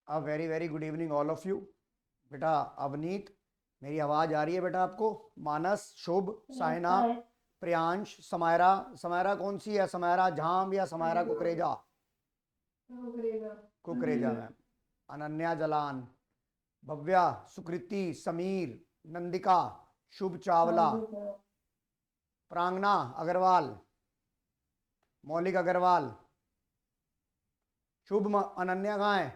A very very good evening all of you. बेटा अवनीत, मेरी आवाज़ आ रही है बेटा आपको? मानस, शुभ, साइना, नमस्कार। प्रियांश, समायरा। समायरा कौन सी है? समायरा झाम या समायरा कुकरेजा? कुकरेजा मैम। अनन्या जलान, भव्या, सुकृति, समीर, नंदिका, शुभ चावला, प्रांगना अग्रवाल, मौलिक अग्रवाल, शुभ अनन्या कहाँ है?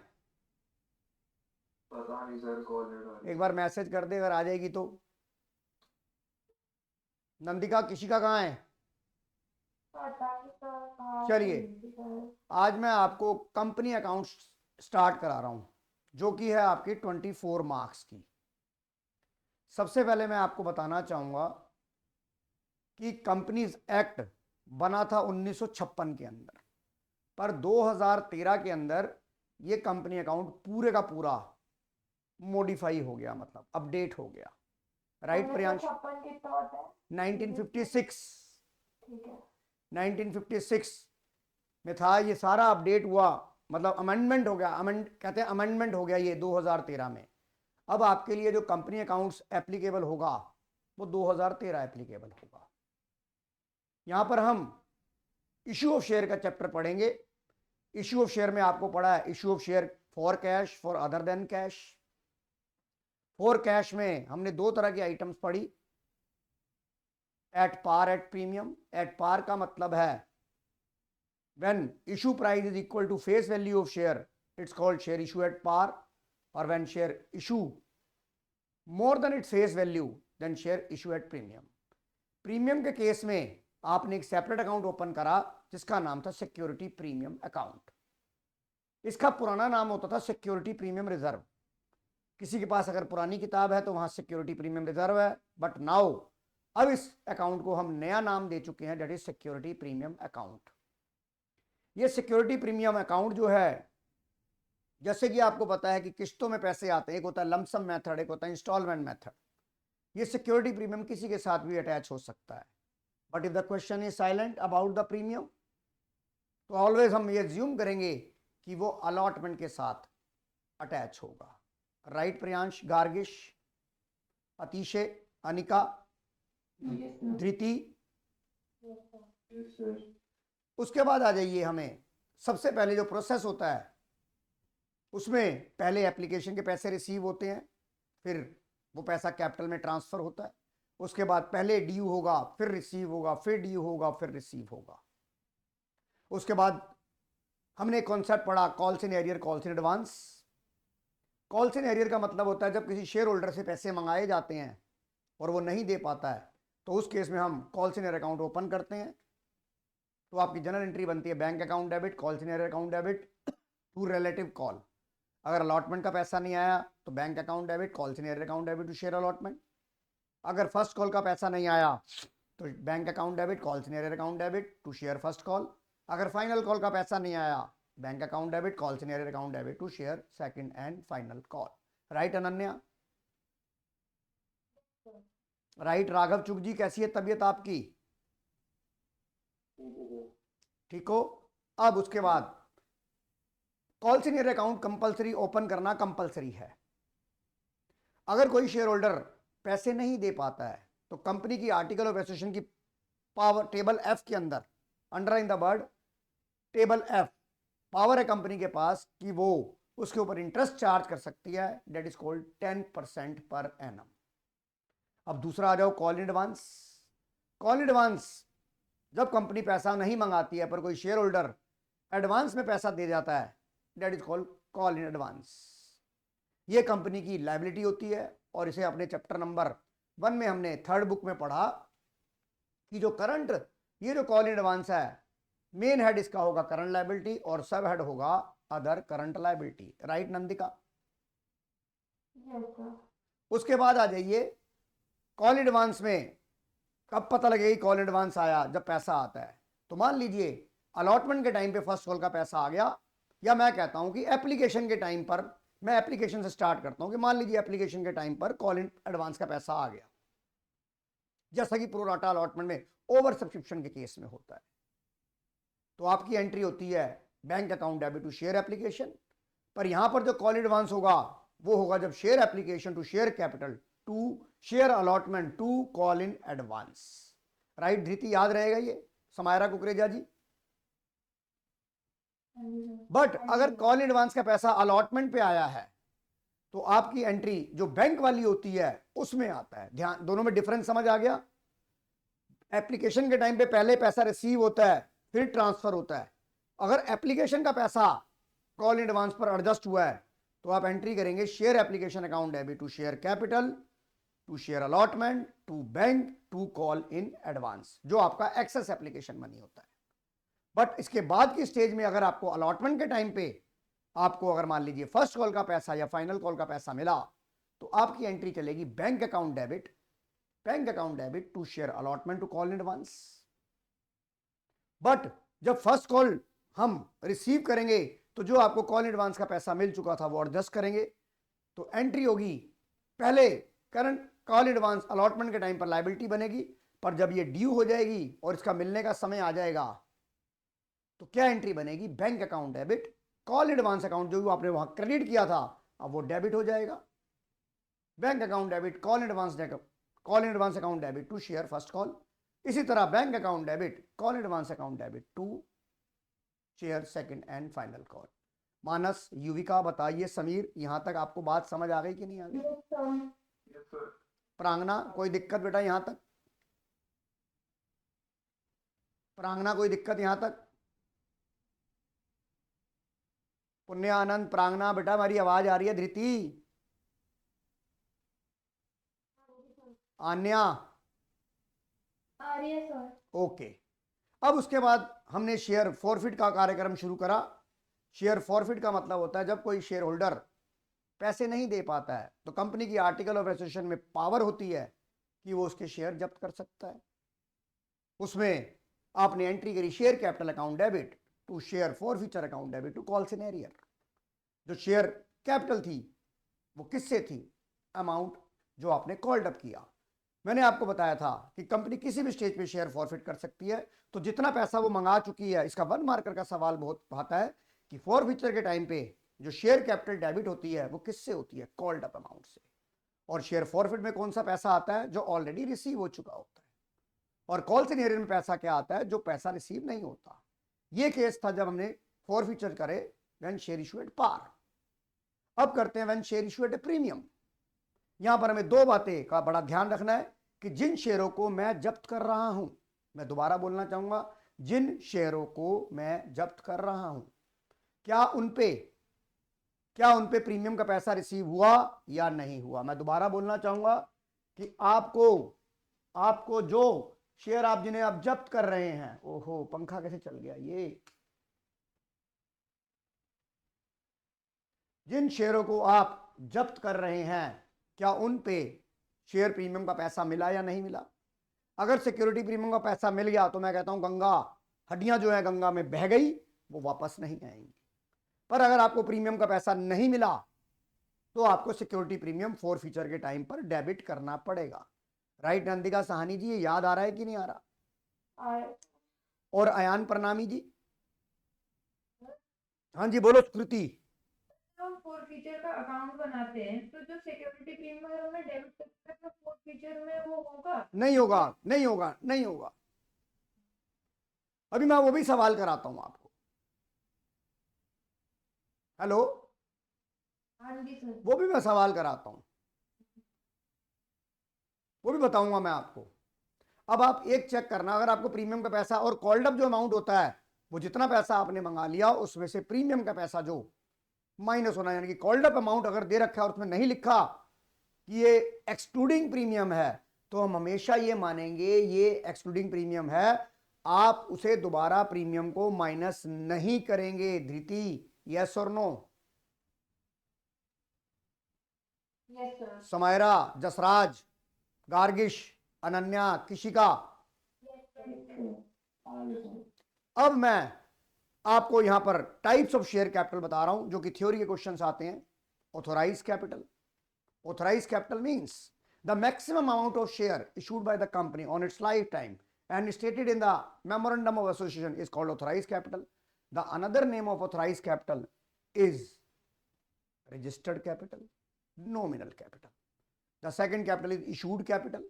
पता नहीं सर, कॉल एक बार मैसेज कर दे अगर आ जाएगी तो। नंदिका किशिका कहाँ है? चलिए, आज मैं आपको कंपनी अकाउंट स्टार्ट करा रहा हूं, जो कि है आपकी 24 मार्क्स की। सबसे पहले मैं आपको बताना चाहूंगा कि कंपनीज एक्ट बना था 1956 के अंदर, पर 2013 के अंदर ये कंपनी अकाउंट पूरे का पूरा मॉडिफाई हो गया, मतलब अपडेट हो गया। राइट प्रियांश? 1956। ठीक है। 1956 में था ये सारा अपडेट हुआ, मतलब अमेंडमेंट हो गया। कहते हैं अमेंडमेंट हो गया ये 2013 में। अब आपके लिए जो कंपनी अकाउंट्स एप्लीकेबल होगा वो 2013 एप्लीकेबल होगा। यहां पर हम इश्यू ऑफ शेयर का चैप्टर पढ़ेंगे। इश्यू ऑफ शेयर में आपको पढ़ा है issue of share for cash, for other than cash. For cash में हमने दो तरह की आइटम्स पढ़ी, at par, at premium. At par का मतलब है when issue price is equal to face value of share, it's called share issue at par. Or when share issue more than its face value, then share issue at premium. Premium के case में आपने एक separate account open करा जिसका नाम था security premium account. इसका पुराना नाम होता था सिक्योरिटी प्रीमियम रिजर्व। किसी के पास अगर पुरानी किताब है तो वहां सिक्योरिटी प्रीमियम रिजर्व है, बट नाउ अब इस अकाउंट को हम नया नाम दे चुके हैं, that is security premium account. ये सिक्योरिटी प्रीमियम अकाउंट जो है, जैसे कि आपको पता है कि किस्तों में पैसे आते हैं, एक होता है लमसम मेथड, एक होता है इंस्टॉलमेंट मेथड। ये सिक्योरिटी प्रीमियम किसी के साथ भी अटैच हो सकता है, but if the question is silent about the premium, तो ऑलवेज हम ये ज्यूम करेंगे कि वो अलॉटमेंट के साथ अटैच होगा। राइट प्रियांश, गार्गिश, अतिशय, अनिका, धृति। उसके बाद आ जाइए, हमें सबसे पहले जो प्रोसेस होता है उसमें पहले एप्लीकेशन के पैसे रिसीव होते हैं, फिर वो पैसा कैपिटल में ट्रांसफर होता है। उसके बाद पहले ड्यू होगा, फिर रिसीव होगा, फिर ड्यू होगा, फिर रिसीव होगा। उसके बाद हमने कॉन्सेप्ट पढ़ा calls in arrear, calls in advance. Calls in arrear का मतलब होता है जब किसी शेयर होल्डर से पैसे मंगाए जाते हैं और वो नहीं दे पाता है, तो उस केस में हम calls in arrear account open करते हैं। तो आपकी जनरल एंट्री बनती है bank account debit, calls in arrear account debit to relative call. अगर अलॉटमेंट का पैसा नहीं आया तो bank account debit, calls in arrear account debit to share allotment. अगर फर्स्ट कॉल का पैसा नहीं आया तो bank account debit, calls in arrear account debit to share first call. अगर फाइनल कॉल का पैसा नहीं आया, bank account debit, calls in arrear account debit to share second and final call. Right Ananya? Right Raghav Chugh ji, कैसी है तबीयत आपकी? ठीक हो? अब उसके बाद calls in arrear account compulsory open करना कंपलसरी है। अगर कोई शेयर होल्डर पैसे नहीं दे पाता है तो कंपनी की आर्टिकल ऑफ एसोसिएशन की पावर टेबल एफ के अंदर, underline the word table F, power है कंपनी के पास कि वो उसके ऊपर इंटरेस्ट चार्ज कर सकती है, that is called 10% per annum. अब दूसरा आ जाओ call in advance. Call in advance जब कंपनी पैसा नहीं मंगाती है पर कोई शेयर होल्डर एडवांस में पैसा दे जाता है, that is called call in advance. ये कंपनी की लायबिलिटी होती है और इसे अपने चैप्टर नंबर 1 में हमने थर्ड बुक में पढ़ा कि जो करंट, ये जो कॉल इन एडवांस है, मेन हेड इसका होगा करंट लायबिलिटी और सब हेड होगा other current liability. Right Nandika? उसके बाद आ जाइए कॉल एडवांस में कब पता लगेगा कॉल एडवांस आया? जब पैसा आता है। तो मान लीजिए अलॉटमेंट के टाइम पे फर्स्ट कॉल का पैसा आ गया, या मैं कहता हूं कि एप्लीकेशन के टाइम पर, मैं एप्लीकेशन से स्टार्ट करता हूं कि मान लीजिए एप्लीकेशन के टाइम पर कॉल इन एडवांस का पैसा आ गया, जैसा कि प्रोराटा अलॉटमेंट में ओवर सब्सक्रिप्शन के केस में होता है। तो आपकी एंट्री होती है bank account debit to share application, पर यहां पर जो कॉल एडवांस होगा वो होगा जब share application to share capital to share allotment to call in advance. Right Dhriti, याद रहेगा ये समायरा कुकरेजा जी। बट अगर कॉल एडवांस का पैसा अलॉटमेंट पे आया है तो आपकी एंट्री जो बैंक वाली होती है उसमें आता है। ध्यान, दोनों में डिफरेंस समझ आ गया। एप्लीकेशन के टाइम पे पहले पैसा रिसीव होता है फिर ट्रांसफर होता है। अगर एप्लीकेशन का पैसा कॉल एडवांस पर एडजस्ट हुआ है तो आप एंट्री करेंगे share application account debit to share capital to share allotment to bank to call in advance, जो आपका एक्सेस एप्लीकेशन मनी होता है। बट इसके बाद की स्टेज में अगर आपको अलॉटमेंट के टाइम पे आपको अगर मान लीजिए फर्स्ट कॉल का पैसा या फाइनल कॉल का पैसा मिला तो आपकी एंट्री चलेगी bank account debit to share allotment to call in advance. But जब फर्स्ट कॉल हम रिसीव करेंगे तो जो आपको कॉल एडवांस का पैसा मिल चुका था वो एडजस्ट करेंगे, तो एंट्री होगी पहले करंट कॉल एडवांस अलॉटमेंट के टाइम पर लायबिलिटी बनेगी, पर जब ये ड्यू हो जाएगी और इसका मिलने का समय आ जाएगा तो क्या एंट्री बनेगी, bank account debit call advance account जो आपने वहां क्रेडिट किया था अब वो डेबिट हो जाएगा। Bank account debit call advance account debit to share first call. इसी तरह bank account debit call advance account debit to share second and final call. Manas, Yuvika, बताइए, समीर, यहां तक आपको बात समझ आ गई कि नहीं आ गई? प्रांगना, कोई दिक्कत बेटा यहां तक? प्रांगना, कोई दिक्कत यहां तक? पुण्य, आनंद, प्रांगना, बेटा हमारी आवाज आ रही है? धृति, आन्या, आ रही है सर। ओके। अब उसके बाद हमने शेयर फॉरफिट का कार्यक्रम शुरू करा। शेयर फॉरफिट का मतलब होता है जब कोई शेयर होल्डर पैसे नहीं दे पाता है तो कंपनी की आर्टिकल ऑफ एसोसिएशन में पावर होती है कि वो उसके शेयर जब्त कर सकता है। उसमें आपने एंट्री करी share capital account debit to share forfeiture account debit to call सिनेरियर। जो शेयर कैपिटल थी वो किससे थी, अमाउंट जो आपने कॉल्ड अप किया। मैंने आपको बताया था कि कंपनी किसी भी स्टेज पे शेयर फॉरफिट कर सकती है, तो जितना पैसा वो मंगा चुकी है, इसका वन मार्कर का सवाल बहुत आता है कि फॉरफिचर के टाइम पे जो शेयर कैपिटल डेबिट होती है वो किससे होती है, कॉल्ड अप अमाउंट से। और शेयर फॉरफिट में कौन सा पैसा आता है, जो ऑलरेडी रिसीव हो चुका होता है। और कॉल सिनेरियर में पैसा क्या आता है, जो पैसा रिसीव नहीं होता। ये केस था जब हमने फॉरफिचर करे when share issue at par. अब करते हैं when share issue at premium. यहां पर हमें दो बातें का बड़ा ध्यान रखना है कि जिन शेयरों को मैं जब्त कर रहा हूं, मैं दोबारा बोलना चाहूंगा, जिन शेयरों को मैं जब्त कर रहा हूं क्या उनपे प्रीमियम का पैसा रिसीव हुआ या नहीं हुआ। मैं दोबारा बोलना चाहूंगा कि आपको जो शेयर आप जिन्हें आप जब्त कर रहे हैं, ओहो पंखा कैसे चल गया, ये जिन शेयरों को आप जब्त कर रहे हैं क्या उन पे शेयर प्रीमियम का पैसा मिला या नहीं मिला। अगर सिक्योरिटी प्रीमियम का पैसा मिल गया तो मैं कहता हूं गंगा, हड्डियां जो है गंगा में बह गई, वो वापस नहीं आएंगी। पर अगर आपको प्रीमियम का पैसा नहीं मिला तो आपको सिक्योरिटी प्रीमियम फॉरफिचर के टाइम पर डेबिट करना पड़ेगा। राइट नंदिका सहानी जी, ये याद आ रहा है कि नहीं आ रहा? और अयान प्रणामी जी, हाँ जी बोलो कृति। हम फॉरफिचर का अकाउंट बनाते हैं तो जो सिक्योरिटी प्रीमियम है हमें डेबिट करते हैं, फॉरफिचर में वो होगा? नहीं होगा। अभी मैं वो भी सवाल कराता हूं आपको। हेलो, हाँ जी सर। वो भी मैं सवाल कराता हूं, वो भी बताऊंगा मैं आपको। अब आप एक चेक करना, अगर आपको प्रीमियम का पैसा और कॉल्ड अप जो अमाउंट होता है वो जितना पैसा आपने मंगा लिया उसमें से प्रीमियम का पैसा जो माइनस होना, यानी कि कॉल्ड अप अमाउंट अगर दे रखा है और उसमें नहीं लिखा कि ये एक्सक्लूडिंग प्रीमियम है तो हम हमेशा ये मानेंगे ये एक्सक्लूडिंग प्रीमियम है, आप उसे दोबारा प्रीमियम को माइनस नहीं करेंगे। धृति, यस और no? Yes sir. Samaira, Jasraj, Gargish, Ananya, Kishika. अब मैं आपको यहां पर टाइप्स ऑफ शेयर कैपिटल बता रहा हूं जो कि थ्योरी के क्वेश्चंस आते हैं। Authorise capital means the maximum amount of share issued by the company on its life time and stated in the memorandum of association is called authorized capital. The another name of authorized capital is registered capital, nominal capital. The second capital is issued capital.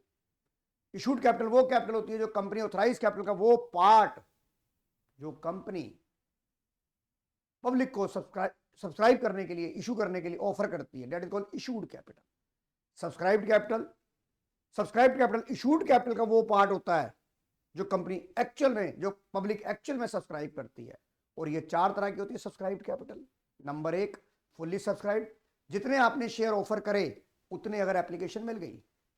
Issued capital वो capital होती है जो company authorise capital का वो part जो company public को subscribe करने के लिए, इशू करने के लिए ऑफर करती है, that is called issued capital. Subscribed capital, issued capital का वो पार्ट होता है जो कंपनी एक्चुअल में, जो पब्लिक एक्चुअल में सब्सक्राइब करती है. और ये 4 तरह की होती है subscribed capital. Number 1 fully subscribed, जितने आपने शेयर ऑफर करे उतने अगर एप्लीकेशन मिल गई,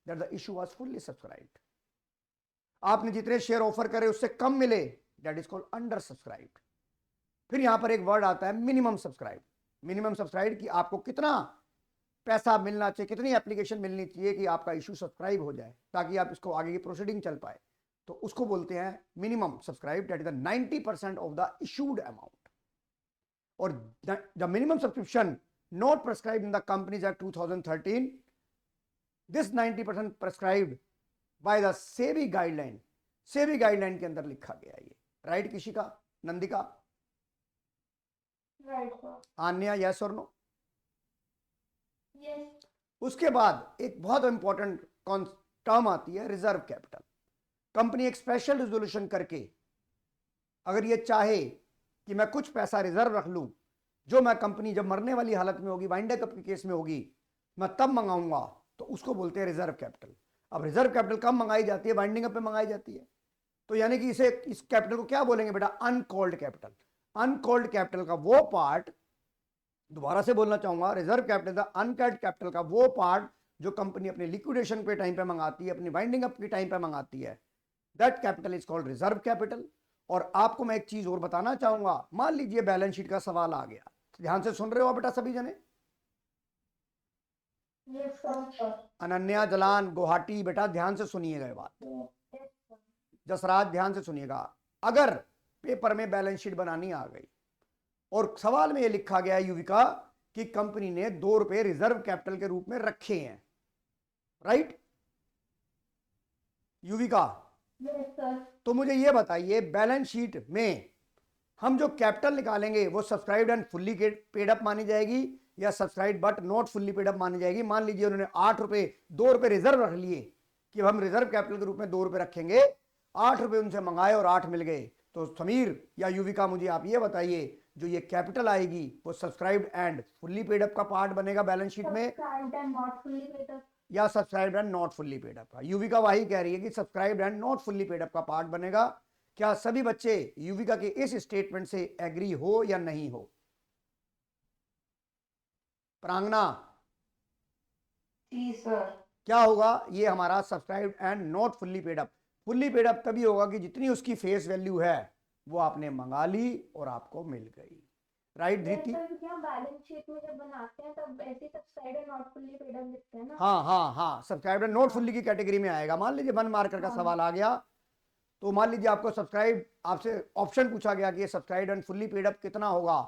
that the issue was fully subscribed. आपने जितने शेयर ऑफर करे उससे कम मिले, that is called under subscribed. फिर यहां पर एक वर्ड आता है मिनिमम सब्सक्राइब. मिनिमम सब्सक्राइब कि आपको कितना पैसा मिलना चाहिए, कितनी एप्लीकेशन मिलनी चाहिए कि आपका इशू सब्सक्राइब हो जाए ताकि आप इसको आगे की प्रोसीडिंग चल पाए, तो उसको बोलते हैं minimum subscribe, that is the 90% of the issued amount. और the minimum subscription not prescribed in the companies act 2013, this 90% prescribed by the SEBI guideline. SEBI guideline के अंदर लिखा गया ये. राइट किसी का? नंदिका? राइट. आन्या, यस और नो? यस. उसके बाद एक बहुत इंपॉर्टेंट टर्म आती है रिजर्व कैपिटल. कंपनी एक स्पेशल रिजोल्यूशन करके अगर ये चाहे कि मैं कुछ पैसा रिजर्व रख लूं जो मैं कंपनी जब मरने वाली हालत में होगी, वाइंड अप के केस में होगी, मैं तब मंगाऊंगा, तो उसको बोलते हैं रिजर्व कैपिटल. अब रिजर्व कैपिटल कब मंगाई जाती है? वाइंडिंग अप पे मंगाई जाती है. तो यानी कि इस कैपिटल को क्या बोलेंगे बेटा? Uncalled capital. अनकॉल्ड कैपिटल का वो पार्ट, दोबारा से बोलना चाहूंगा, reserve capital the uncalled capital का वो पार्ट जो कंपनी अपने लिक्विडेशन पे टाइम पे मंगाती है, अपनी वाइंडिंग अप के टाइम पे मंगाती है, that capital is called reserve capital. और आपको मैं एक चीज और बताना चाहूंगा. मान लीजिए बैलेंस शीट का सवाल आ गया, ध्यान से सुन रहे हो बेटा सभी जने? अनन्या, जलान, गुवाहाटी, बेटा ध्यान से सुनिएगा ये बात. जसराज ध्यान से सुनिएगा. अगर पेपर में बैलेंस शीट बनानी आ गई और सवाल में ये लिखा गया है युविका कि कंपनी ने 2 रुपए रिजर्व कैपिटल के रूप में रखे हैं, राइट युविका? तो मुझे ये बताइए बैलेंस शीट में हम जो कैपिटल निकालेंगे वो subscribed and fully paid up मानी जाएगी या subscribed but not fully paid up मानी जाएगी? मान लीजिए उन्होंने 8 रुपए, 2 रुपए रिजर्व रख लिए कि हम रिजर्व कैपिटल के रूप में 2 रुपए रखेंगे, 8 रुपए उनसे मंगाए और 8 मिल गए, तो समीर या युविका मुझे आप ये बताइए जो ये कैपिटल आएगी वो subscribed and fully paid up का पार्ट बनेगा बैलेंस शीट में या subscribed and not fully paid up का? युविका वही कह रही है कि subscribed and not fully paid up का पार्ट बनेगा. क्या सभी बच्चे युविका के इस स्टेटमेंट से एग्री हो या नहीं हो? प्रांगना? जी सर. क्या होगा? ये हमारा subscribed and not fully paid up. Fully paid up तभी होगा कि जितनी उसकी फेस वैल्यू है वो आपने मंगा ली और आपको मिल गई, राइट धृति? क्या बैलेंस शीट में जब बनाते हैं तब ऐसे subscribed and not fully paid up लिखते हैं ना? हाँ, सब्सक्राइब्ड एंड नॉट फुल्ली की कैटेगरी में आएगा. मान लीजिए 1 मार्कर का सवाल आ गया, तो मान लीजिए आपको सब्सक्राइब, आपसे ऑप्शन पूछा गया कि ये subscribed and fully paid up कितना होगा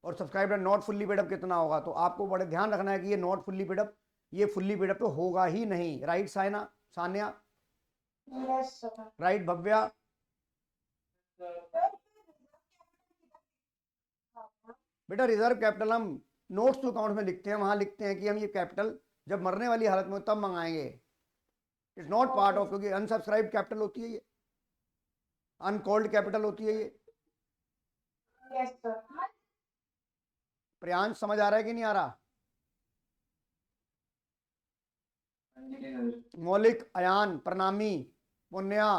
और subscribed and not fully paid up कितना होगा, तो आपको बड़े ध्यान रखना है कि ये नॉट फुल्ली पेड अप, ये फुल्ली पेड अप तो होगा ही नहीं, right Saina, Sanya? Yes sir. Right Bhavya? बेटा रिजर्व कैपिटल हम नोट्स टू अकाउंट में लिखते हैं, वहां लिखते हैं कि हम ये कैपिटल जब मरने वाली हालत में तब मंगाएंगे. इट्स नॉट पार्ट ऑफ, क्योंकि अनसब्सक्राइब्ड कैपिटल होती है ये, अनकॉल्ड कैपिटल होती है ये. Yes sir. प्रियांश समझ आ रहा है कि नहीं आ रहा? मौलिक, अयान, प्रणामी, पुण्या?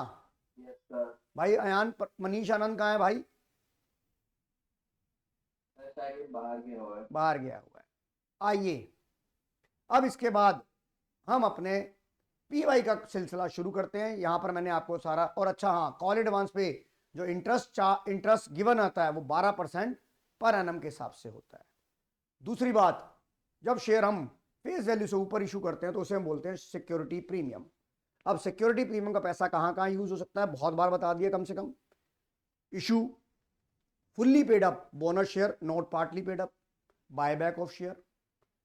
भाई अयान, मनीष, आनंद कहाँ है भाई? बाहर गया हुआ है. आइए अब इसके बाद हम अपने पीवाई का सिलसिला शुरू करते हैं. यहां पर मैंने आपको सारा, और अच्छा हाँ, कॉल एडवांस पे जो इंटरेस्ट गिवन आता है वो 12% पर एनम के हिसाब से होता है. दूसरी बात, जब शेयर हम फेस वैल्यू से ऊपर इशू करते हैं तो उसे हम बोलते हैं सिक्योरिटी प्रीमियम. अब सिक्योरिटी प्रीमियम का पैसा कहां कहां यूज हो सकता है? बहुत बार बता दिया कम से कम. Issue fully paid up bonus share not partly paid up, buyback of share,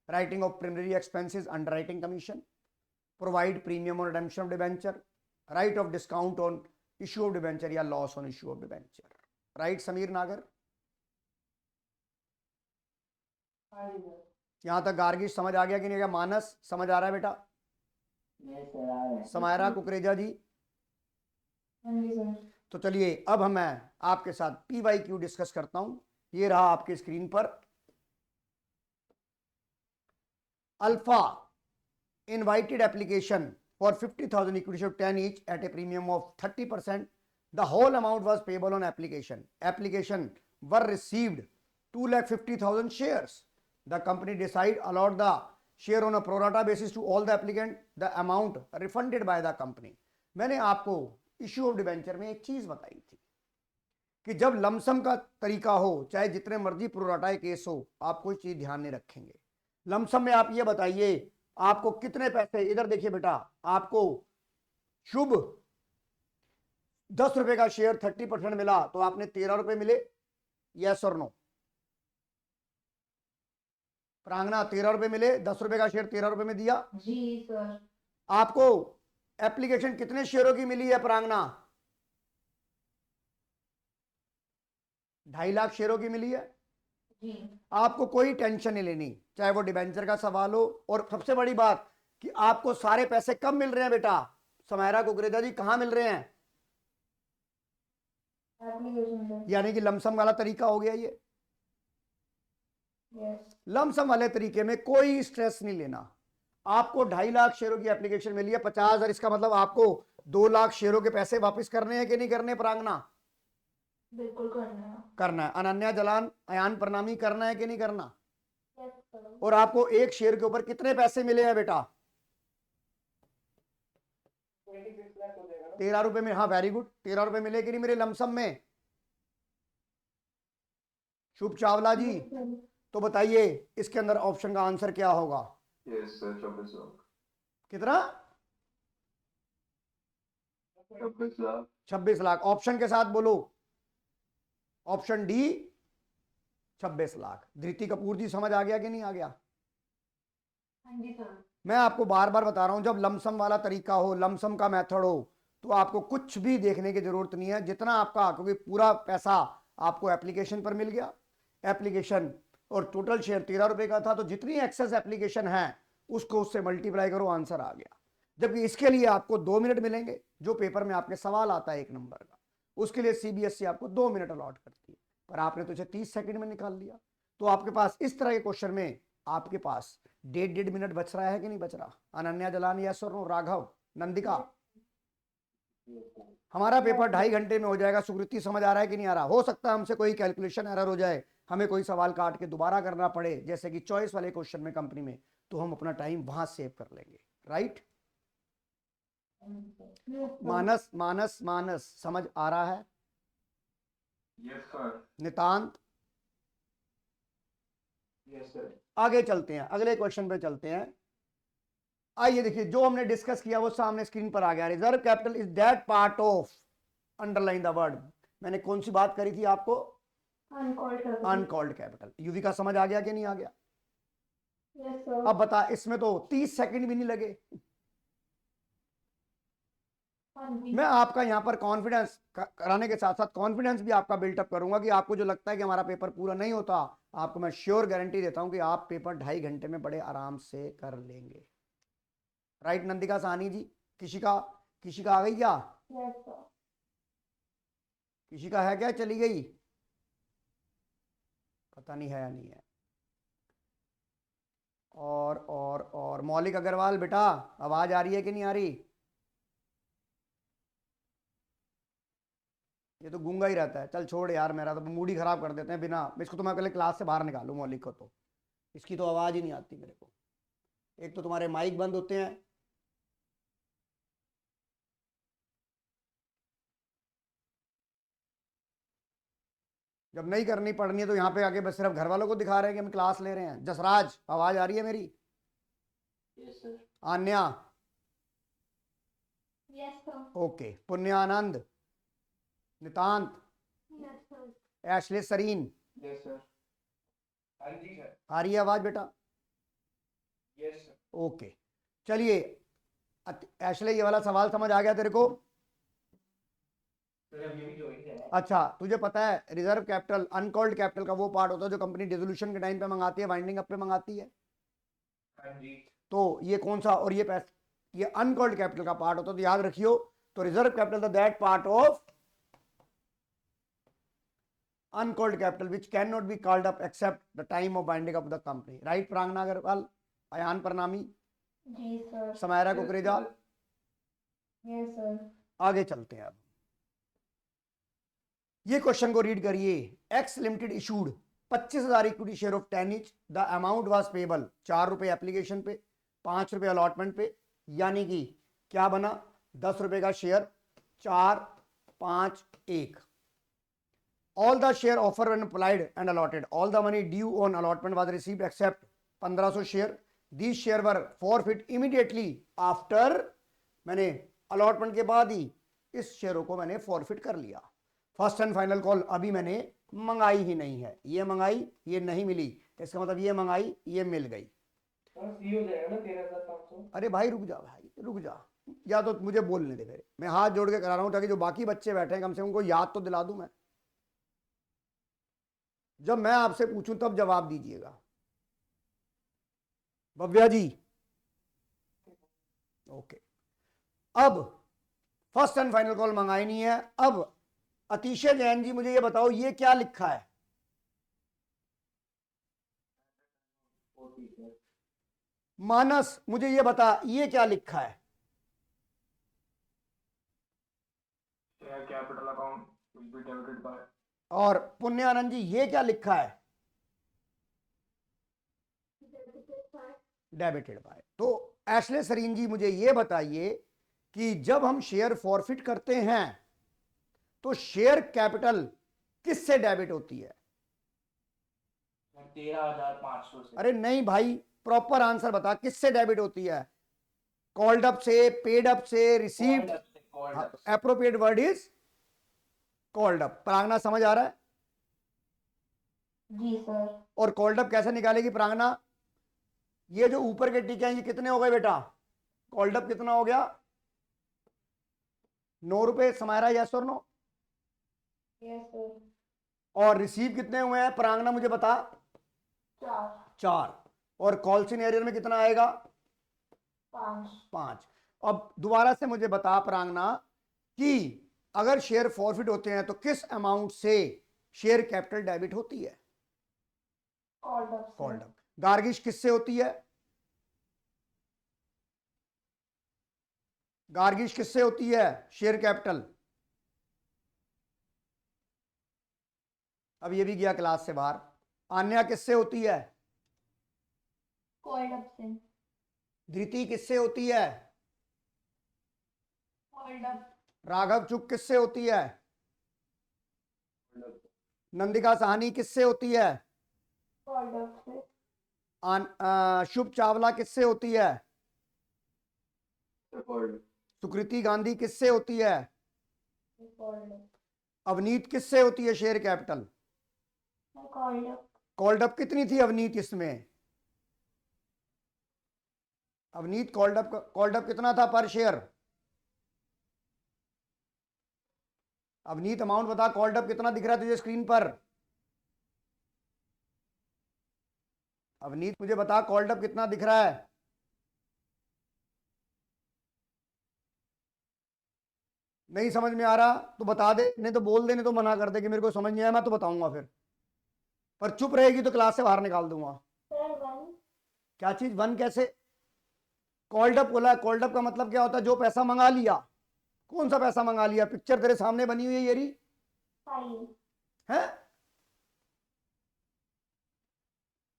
writing off preliminary expenses, underwriting commission, provide premium on redemption of debenture, write off discount on issue of debenture या loss on issue of debenture. Right Sameer Nagar? हाँ जी sir. यहाँ तक गार्गिश समझ आ गया कि नहीं आ गया? मानस समझ आ रहा है बेटा? यस सर आ रहा है। समायरा कुकरेजा जी? हाँ जी सर। तो चलिए अब मैं आपके साथ PYQ डिस्कस करता हूं। ये रहा आपके स्क्रीन पर। Alpha invited application for 50,000 equity share of 10 each at a premium of 30%. The whole amount was payable on application. Application were received 2,50,000 shares. The company decide allot the share on a pro rata basis to all the applicant. The amount refunded by the company. मैंने आपको issue of debenture में एक चीज बताई थी कि जब lump sum का तरीका हो, चाहे जितने मर्जी प्रोराटा केस हो, आप कोई चीज ध्यान नहीं रखेंगे। लमसम में आप ये बताइए आपको कितने पैसे, इधर देखिए बेटा, आपको शुभ 10 रुपए का शेयर 30% मिला तो आपने 13 रुपए मिले, यस और नो? प्रांगना 13 रुपए मिले, 10 रुपए का शेयर 13 रुपए में दिया जी सर। आपको। एप्लीकेशन कितने शेयरों की मिली है प्रांगना? 2.5 लाख शेयरों की मिली है। जी। आपको कोई टेंशन नहीं लेनी, चाहे वो डिबेंचर का सवाल हो। और सबसे बड़ी बात कि आपको सारे पैसे कब मिल रहे हैं बेटा? समायरा कुकरेजा जी कहां मिल रहे हैं? Application sir. यानी कि लमसम वाला तरीका हो गया ये। यस। लमसम वाले तरीके में कोई स्ट्रेस नहीं लेना। आपको 2.5 लाख शेयरों की एप्लीकेशन मिली है, 50,000, इसका मतलब आपको 2 लाख शेयरों के पैसे वापस करने हैं कि नहीं करने प्रांगना? बिल्कुल करना है। करना है। अनन्या जलान अयान प्रणामी करना है कि नहीं करना? Yes sir. और आपको एक शेयर के ऊपर कितने पैसे मिले हैं बेटा? 13 रुपए में। हाँ वेरी गुड, 13 रुपए मिले कि नहीं मेरे लमसम में? शुभ चावला जी तो बताइए इसके अंदर ऑप्शन का आंसर क्या होगा? Yes sir 24 lakh. कितना? 26 लाख। 26 लाख। ऑप्शन के साथ बोलो। Option D 26 lakh. धृति कपूर जी समझ आ गया कि नहीं आ गया? हाँ जी सर। मैं आपको बार बार बता रहा हूं, जब लमसम वाला तरीका हो, लमसम का मेथड हो, तो आपको कुछ भी देखने की जरूरत नहीं है। जितना आपका, क्योंकि पूरा पैसा आपको एप्लीकेशन पर मिल गया, एप्लीकेशन और टोटल शेयर 13 रुपए का था, तो जितनी एक्सेस एप्लीकेशन है उसको उससे मल्टीप्लाई करो, आंसर आ गया। जबकि इसके लिए आपको 2 मिनट मिलेंगे। जो पेपर में आपके सवाल आता है 1 नंबर का, उसके लिए CBSE आपको 2 मिनट अलॉट करती है, पर आपने तो इसे 30 सेकंड में निकाल लिया। तो आपके पास इस तरह के क्वेश्चन में आपके पास 1.5 मिनट बच रहा है कि नहीं बच रहा? अनन्या जलान यस और नो? राघव, नंदिका, हमारा पेपर 2.5 घंटे में हो जाएगा। सुकृति समझ आ रहा है कि नहीं आ रहा? हो सकता है हमसे कोई कैलकुलेशन एरर हो जाए, हमें कोई सवाल काट के दोबारा करना पड़े, जैसे कि चॉइस वाले क्वेश्चन में कंपनी में, तो हम अपना टाइम वहां सेव कर लेंगे। राइट? मानस मानस मानस समझ आ रहा है? Yes sir. Nitant? Yes sir. आगे चलते हैं, अगले क्वेश्चन पे चलते हैं। आइए देखिए, जो हमने डिस्कस किया वो सामने स्क्रीन पर आ गया। Reserve capital is that part of, underline the word. मैंने कौन सी बात करी थी आपको? Uncalled capital. युविका समझ आ गया कि नहीं आ गया? Yes sir. अब बता, इसमें तो 30 सेकंड भी नहीं लगे। मैं आपका यहां पर कॉन्फिडेंस कराने के साथ साथ कॉन्फिडेंस भी आपका बिल्टअप करूंगा कि आपको जो लगता है कि हमारा पेपर पूरा नहीं होता, आपको मैं श्योर गारंटी देता हूं कि आप पेपर 2.5 घंटे में बड़े आराम से कर लेंगे। राइट नंदिका साहनी जी? किसी का आ गई क्या? Yes sir. किसी का है क्या? चली गई? पता नहीं है या नहीं है। और मौलिक अग्रवाल बेटा, आवाज आ रही है कि नहीं आ रही? ये तो गूंगा ही रहता है। चल छोड़ यार, मेरा तो मूड ही खराब कर देते हैं बिना। इसको तो मैं पहले क्लास से बाहर निकालूं, मौलिक को तो। इसकी तो आवाज ही नहीं आती मेरे को। एक तो तुम्हारे माइक बंद होते हैं, जब नहीं करनी पड़नी है तो यहाँ पे आके बस सिर्फ घर वालों को दिखा रहे हैं कि हम क्लास ले रहे हैं। जसराज, आवाज आ रही है मेरी? Yes sir. Anya? Yes sir. Okay. Punyanand? Nitant? Yes sir. Ashley Sareen? Yes sir. हाँ जी सर। आ रही है आवाज बेटा? Yes sir. ओके चलिए। एशले, ये वाला सवाल समझ आ गया तेरे को? सर अब ये भी ज्वाइन है। अच्छा, तुझे पता है रिजर्व कैपिटल अनकॉल्ड कैपिटल का वो पार्ट होता है जो कंपनी डिसोल्यूशन के टाइम पे मंगाती है, वाइंडिंग अप पे मंगाती है। हाँ जी। तो ये कौन सा, और ये पैसा ये अनकॉल्ड कैपिटल का पार्ट होता है, तो याद रखियो। तो reserve capital that part of uncalled capital which cannot be called up except the time of binding up the company, right? Prangna Agarwal, Ayaan Pranami, जी sir. Samaira Kukreja. Yes sir. आगे चलते हैं। अब ये क्वेश्चन को रीड करिए। X limited issued 25,000 equity share of 10 each, the amount was payable 4 रुपए application पे, 5 रुपए अलॉटमेंट पे, यानी कि क्या बना, 10 रुपए का share, 4 5 1। All the share offer when applied and allotted, all the money due on allotment was received except 1500 share. These share were forfeit immediately after, मैंने allotment के बाद ही इस शेयरों को मैंने forfeit कर लिया। फर्स्ट एंड फाइनल कॉल अभी मैंने मंगाई ही नहीं है, ये मंगाई ये नहीं मिली, इसका मतलब ये मंगाई ये मिल गई। सी हो जाएगा ना 13,500। अरे भाई रुक जा, भाई रुक जा, या तो मुझे बोलने दे फिर, मैं हाथ जोड़ के करा रहा हूं ताकि जो बाकी बच्चे बैठे हैं कम से कम उनको याद तो दिला दूं मैं। जब मैं आपसे पूछूं तब जवाब दीजिएगा। भव्या जी ओके। अब फर्स्ट एंड फाइनल कॉल मंगाई नहीं है। अब अतिशय जैन जी मुझे ये बताओ ये क्या लिखा है। मानस मुझे ये बता ये क्या लिखा है। Share capital account will be debited bye. और पुण्यानंद जी ये क्या लिखा है, डेबिटेड बाय। तो एशले सरीन जी मुझे ये बताइए कि जब हम शेयर फॉरफिट करते हैं तो शेयर कैपिटल किससे डेबिट होती है। 13,500 से। अरे नहीं भाई, प्रॉपर आंसर बता, किससे डेबिट होती है। कॉल्ड अप से, पेड अप से, received. Appropriate word is called up. Prangna समझ आ रहा है। जी सर। और कॉल्ड अप कैसे निकालेगी प्रांगना, ये जो ऊपर के टिके हैं ये कितने हो गए बेटा, कॉल्ड अप कितना हो गया, 9 रुपए। समायरा यस और नो। Yes sir. और रिसीव कितने हुए हैं प्रांगना मुझे बता। 4। और कॉल सिनेरियो में कितना आएगा, 5। अब दोबारा से मुझे बता प्रांगना कि अगर शेयर फॉरफिट होते हैं तो किस अमाउंट से शेयर कैपिटल डेबिट होती है। Called up. गार्गिश किससे होती है, गार्गिश किससे होती है शेयर कैपिटल। अब ये भी गया क्लास से बाहर। आन्या किससे होती है, कॉल्ड अप से। धृति किससे होती है, कॉल्ड अप। राघव चुक किससे होती है, नंदिका साहनी किससे होती है, कॉल्ड अप से। शुभ चावला किससे होती है, कॉल्ड। सुकृति गांधी किससे होती है, कॉल्ड अप। अवनीत किससे होती है share capital. Called up. Called up कितनी थी अवनीत इसमें, अवनीत कॉल्ड अप कितना था पर शेयर। अवनीत अमाउंट बता, कॉल्ड अप कितना दिख रहा है तुझे स्क्रीन पर। अवनीत मुझे बता कॉल्ड अप कितना दिख रहा है। नहीं समझ में आ रहा तो बता दे, नहीं तो बोल दे, नहीं तो मना कर दे कि मेरे को समझ नहीं आया, मैं तो बताऊंगा फिर। पर चुप रहेगी तो क्लास से बाहर निकाल दूंगा। क्या चीज, 1 कैसे। कॉल्ड अप बोला, कॉल्ड अप का मतलब क्या होता है, जो पैसा मंगा लिया। कौन सा पैसा मंगा लिया, पिक्चर तेरे सामने बनी हुई है ये रही है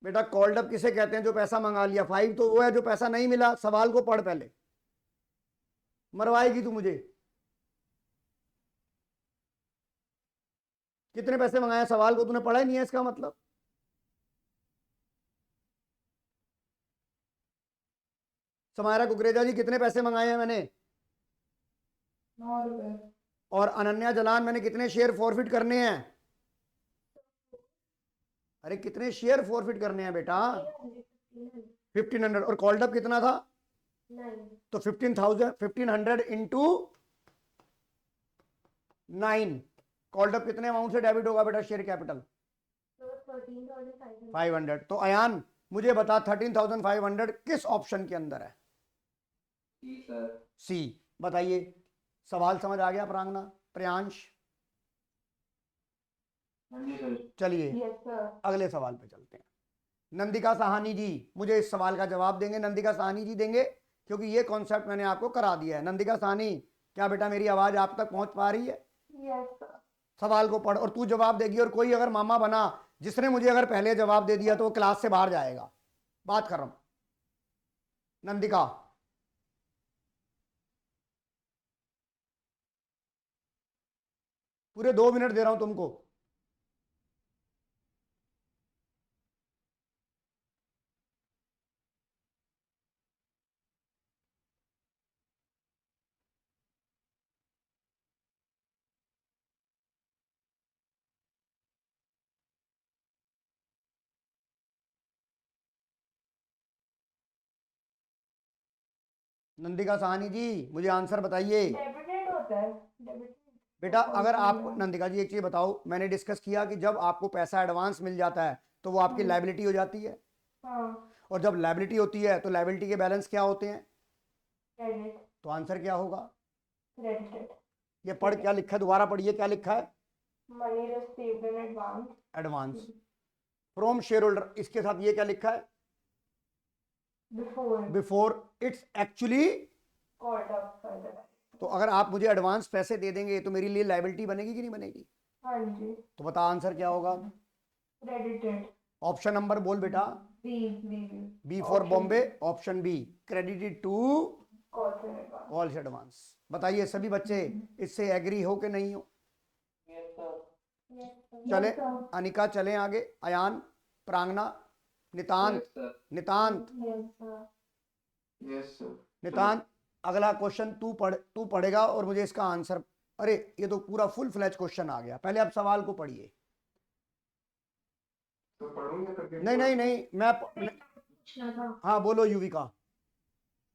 बेटा। कॉल्ड अप किसे कहते हैं, जो पैसा मंगा लिया। 5 तो वो है जो पैसा नहीं मिला। सवाल को पढ़ पहले, मरवाएगी तू मुझे। कितने पैसे मंगाए, सवाल को तूने पढ़ा ही नहीं है, इसका मतलब। समायरा कुकरेजा जी कितने पैसे मंगाए हैं मैंने, 9 रुपए। और अनन्या जलान मैंने कितने शेयर फॉरफिट करने हैं। अरे कितने शेयर फॉरफिट करने हैं बेटा, 1500। और कॉल्ड अप कितना था, तो 1500 इंटू 9 कॉल्ड अप कितने अमाउंट से डेबिट होगा बेटा शेयर कैपिटल? 500। तो अयान मुझे बता 13,500 किस ऑप्शन के अंदर है? जी सर। सी। बताइए, सवाल समझ आ गया प्रांगना, प्रियांश? हाँ जी सर। चलिए यस सर। अगले सवाल पे चलते हैं। नंदिका साहनी जी मुझे इस सवाल का जवाब देंगे। नंदिका साहनी जी देंगे क्योंकि ये कॉन्सेप्ट मैंने आपको करा दिया है। नंदिका साहनी, क्या बेटा मेरी आवाज आप तक पहुंच पा रही है? Yes sir. सवाल को पढ़ और तू जवाब देगी। और कोई अगर मामा बना जिसने मुझे अगर पहले जवाब दे दिया तो वो क्लास से बाहर जाएगा। बात कर रहा हूं नंदिका। पूरे 2 मिनट दे रहा हूं तुमको। नंदिका साहनी जी मुझे आंसर बताइए। डेबिटेड होता है, डेबिटेड। बेटा अगर आप, नंदिका जी एक चीज बताओ, मैंने डिस्कस किया कि जब आपको पैसा एडवांस मिल जाता है तो वो आपकी लायबिलिटी हो जाती है। हाँ। और जब लायबिलिटी होती है तो लायबिलिटी के बैलेंस क्या होते हैं? क्रेडिट। तो आंसर क्या होगा? क्रेडिटेड। ये पढ़, क्या लिखा है दोबारा पढ़िए, क्या लिखा है? Money received in advance. Advance from share holder. इसके साथ ये क्या लिखा है? Before. Before it's actually. Called up for. तो अगर आप मुझे एडवांस पैसे दे देंगे तो मेरे लिए लायबिलिटी बनेगी कि नहीं बनेगी? हाँ जी। तो बता आंसर क्या होगा? क्रेडिटेड। ऑप्शन नंबर बोल बेटा। B. B for Bombay, option B credited to call से एडवांस। कॉल से एडवांस। बताइए सभी बच्चे इससे एग्री हो कि नहीं हो? Yes sir. चले अनिका, चलें आगे। Ayan, Prangana, Nitant, yes sir. Nitant, yes sir. Nitant अगला क्वेश्चन तू पढ़ेगा और मुझे इसका आंसर। अरे ये तो पूरा फुल फ्लैज क्वेश्चन आ गया। पहले आप सवाल को पढ़िए। तो पढ़ूंगा करके। नहीं मैं पूछना था। हाँ बोलो युविका।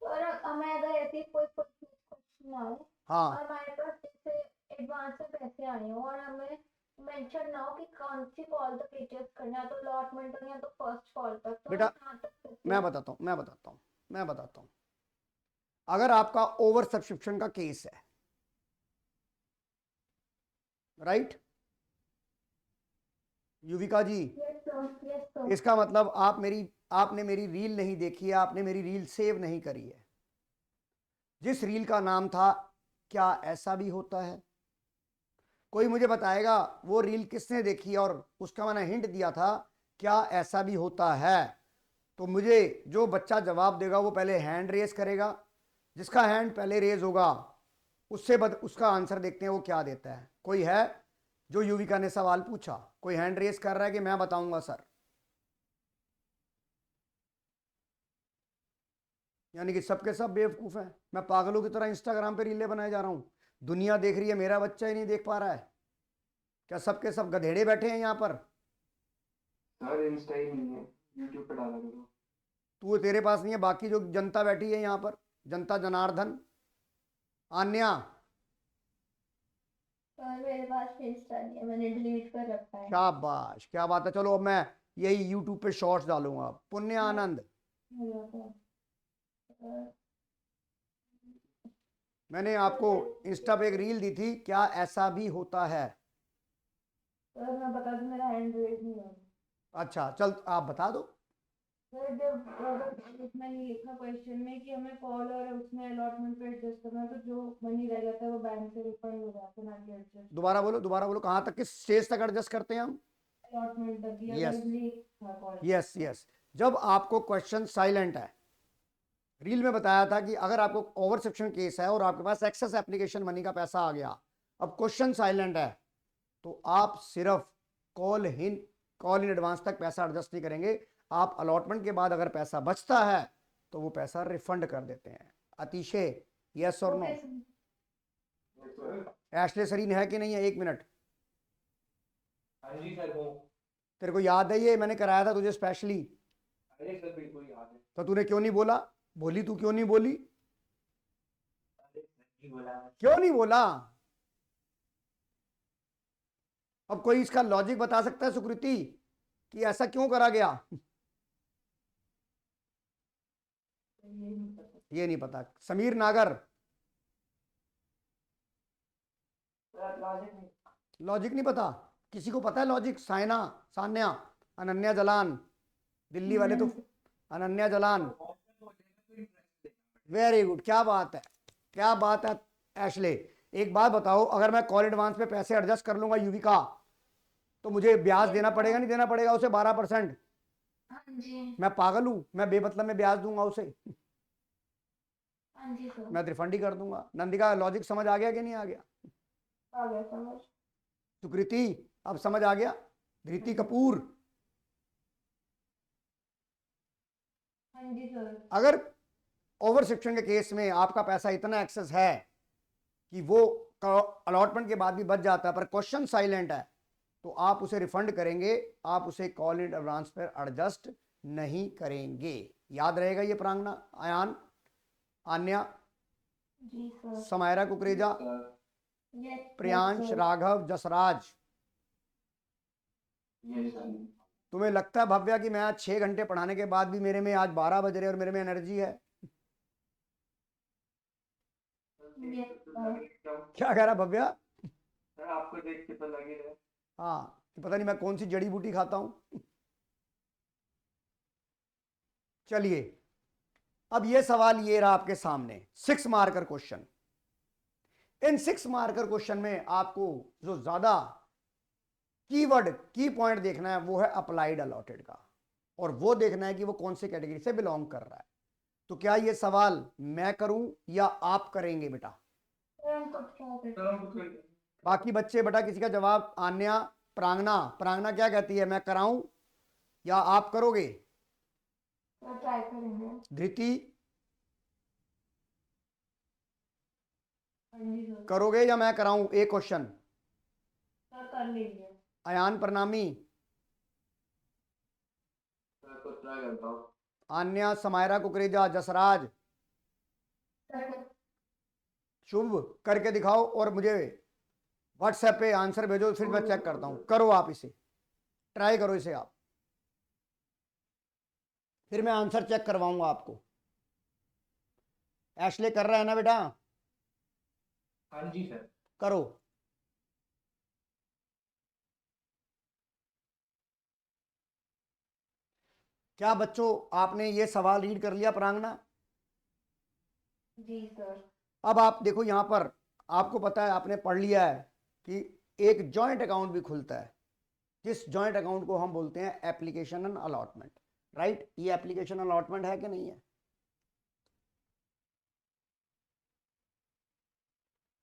और हमें अगर ऐसी कोई क्वेश्चन आए हाँ और हमारे पास जैसे एडवांस में पैसे आए हो और हमें मेंशन ना हो कि कौन सी कॉल तक रीचार्ज करना है, तो अलॉटमेंट या तो फर्स्ट कॉल तक, तो बेटा, कहाँ तक पैसे? मैं बताता हूँ। अगर आपका ओवर सब्सक्रिप्शन का केस है, राइट युविका जी, यस सर। इसका मतलब आपने मेरी रील नहीं देखी है, आपने मेरी रील सेव नहीं करी है। जिस रील का नाम था क्या ऐसा भी होता है? कोई मुझे बताएगा वो रील किसने देखी और उसका मैंने हिंट दिया था क्या ऐसा भी होता है? तो मुझे जो बच्चा जवाब देगा वो पहले हैंड रेज करेगा। जिसका हैंड पहले रेज होगा उसका आंसर देखते हैं वो क्या देता है। कोई है जो युविका ने सवाल पूछा? कोई हैंड रेज कर रहा है कि मैं बताऊंगा सर? यानी कि सबके सब बेवकूफ हैं। मैं पागलों की तरह इंस्टाग्राम पे रीलें बनाए जा रहा हूं, दुनिया देख रही है, मेरा बच्चा ही नहीं देख पा रहा है। क्या सबके सब गधेड़े बैठे हैं यहाँ पर? सर इंस्टा ही नहीं है, यूट्यूब पे डाला करो। तू, तेरे पास नहीं है, बाकी जो जनता बैठी है यहाँ पर, जनता जनार्दन, आन्या, और मेरे पास इंस्टा नहीं है, मैंने डिलीट कर रखा है। शाबाश, क्या बात है। चलो अब मैं यही यूट्यूब पे शॉर्ट्स डालूंगा। पुण्य आनंद, मैंने आपको इंस्टा पे एक रील दी थी, क्या ऐसा भी होता है? सर मैं बता दूं, मेरा हैंड रेज नहीं है। अच्छा चल आप बता दो। सर जब उसमें नहीं लिखा क्वेश्चन में कि हमें कॉल और उसमें अलॉटमेंट पे एडजस्ट करना है, तो जो मनी रह जाता है वो बैंक से रिफंड हो जाता है, ना कि एडजस्ट। दोबारा बोलो कहाँ तक, किस स्टेज तक एडजस्ट करते हैं हम? अलॉटमेंट तक ही Yes. अगर कॉल। यस जब आपको क्वेश्चन साइलेंट है, रील में बताया था कि अगर आपको ओवर सेक्शन केस है और आपके पास एक्सेस एप्लीकेशन मनी का पैसा आ गया, अब क्वेश्चन साइलेंट है, तो आप सिर्फ कॉल इन एडवांस तक पैसा एडजस्ट नहीं करेंगे। आप अलॉटमेंट के बाद अगर पैसा बचता है तो वो पैसा रिफंड कर देते हैं। अतिशय, यस और नो? एशले सरीन है कि नहीं है? 1 मिनट। हाँ जी सर वो। तेरे को याद है ये मैंने कराया था तुझे स्पेशली? अरे सर बिल्कुल याद है। तो तूने क्यों नहीं बोला? बोली तू क्यों नहीं बोली? अरे सर बोला। क्यों नहीं बोला? अब कोई इसका लॉजिक बता सकता है सुकृति कि ऐसा क्यों करा गया? ये नहीं पता। समीर नागर, लॉजिक नहीं पता? किसी को पता है लॉजिक? साइना, सान्या, अनन्या जलान, दिल्ली वाले तो अनन्या जलान, वेरी गुड, क्या बात है, क्या बात है। एशले, एक बात बताओ, अगर मैं कॉल एडवांस पे पैसे एडजस्ट कर लूंगा युविका, तो मुझे ब्याज देना पड़ेगा नहीं देना पड़ेगा उसे 12%? हाँ जी, मैं पागल हूं? मैं बेमतलब में ब्याज दूंगा उसे? हाँ जी सर, मैं रिफंड ही कर दूंगा। नंदिका, लॉजिक समझ आ गया कि नहीं आ गया? आ गया समझ। सुकृति, अब समझ आ गया? धृति कपूर, हाँ जी सर, अगर ओवर शिफ्टिंग के केस में आपका पैसा इतना एक्सेस है कि वो अलॉटमेंट के बाद भी बच जाता है पर क्वेश्चन साइलेंट है, तो आप उसे रिफंड करेंगे, आप उसे कॉल इन एडवांस पर एडजस्ट नहीं करेंगे। याद रहेगा ये प्रांगना? आयान, आन्या, जी sir, Samaira Kukreja, yes Priyansh, sir, Raghav, Jasraj. ये सर तुम्हें लगता है भव्या कि मैं आज 6 घंटे पढ़ाने के बाद भी मेरे में आज 12 बज रहे और मेरे में एनर्जी है? यस सर, क्या कह रहा भव्या? सर आपको देख के तो लग ही रहा है। हाँ, पता नहीं मैं कौन सी जड़ी बूटी खाता हूं। चलिए, अब ये सवाल ये रहा आपके सामने, 6 मार्कर क्वेश्चन। इन 6 मार्कर क्वेश्चन में आपको जो ज्यादा कीवर्ड, की पॉइंट देखना है वो है अप्लाइड अलॉटेड का, और वो देखना है कि वो कौन सी कैटेगरी से बिलोंग कर रहा है। तो क्या ये सवाल मैं करूं या आप करेंगे बेटा? सर हम कब क्या करते सर हम कुछ कर बाकी बच्चे बेटा, किसी का जवाब? आन्या, प्रांगना, प्रांगना क्या कहती है, मैं कराऊं या आप करोगे? सर ट्राई करेंगे। धृति, हाँ जी सर, करोगे या मैं कराऊं एक क्वेश्चन? सर कर लीजिए। अयान प्रणामी, सर कुछ ट्राई करता हूँ। आन्या, समायरा कुकरेजा, जसराज, सर शुभ, करके दिखाओ और मुझे व्हाट्सएप पे आंसर भेजो, फिर मैं चेक करता हूं। करो आप इसे, ट्राई करो इसे आप, फिर मैं आंसर चेक करवाऊंगा आपको। एशले कर रहा है ना बेटा? हाँ जी सर। करो। क्या बच्चों, आपने ये सवाल रीड कर लिया प्रांगना? जी सर, अब आप देखो यहां पर, आपको पता है, आपने पढ़ लिया है कि एक जॉइंट अकाउंट भी खुलता है, जिस जॉइंट अकाउंट को हम बोलते हैं एप्लीकेशन एंड अलॉटमेंट, राइट? ये एप्लीकेशन अलॉटमेंट है कि नहीं है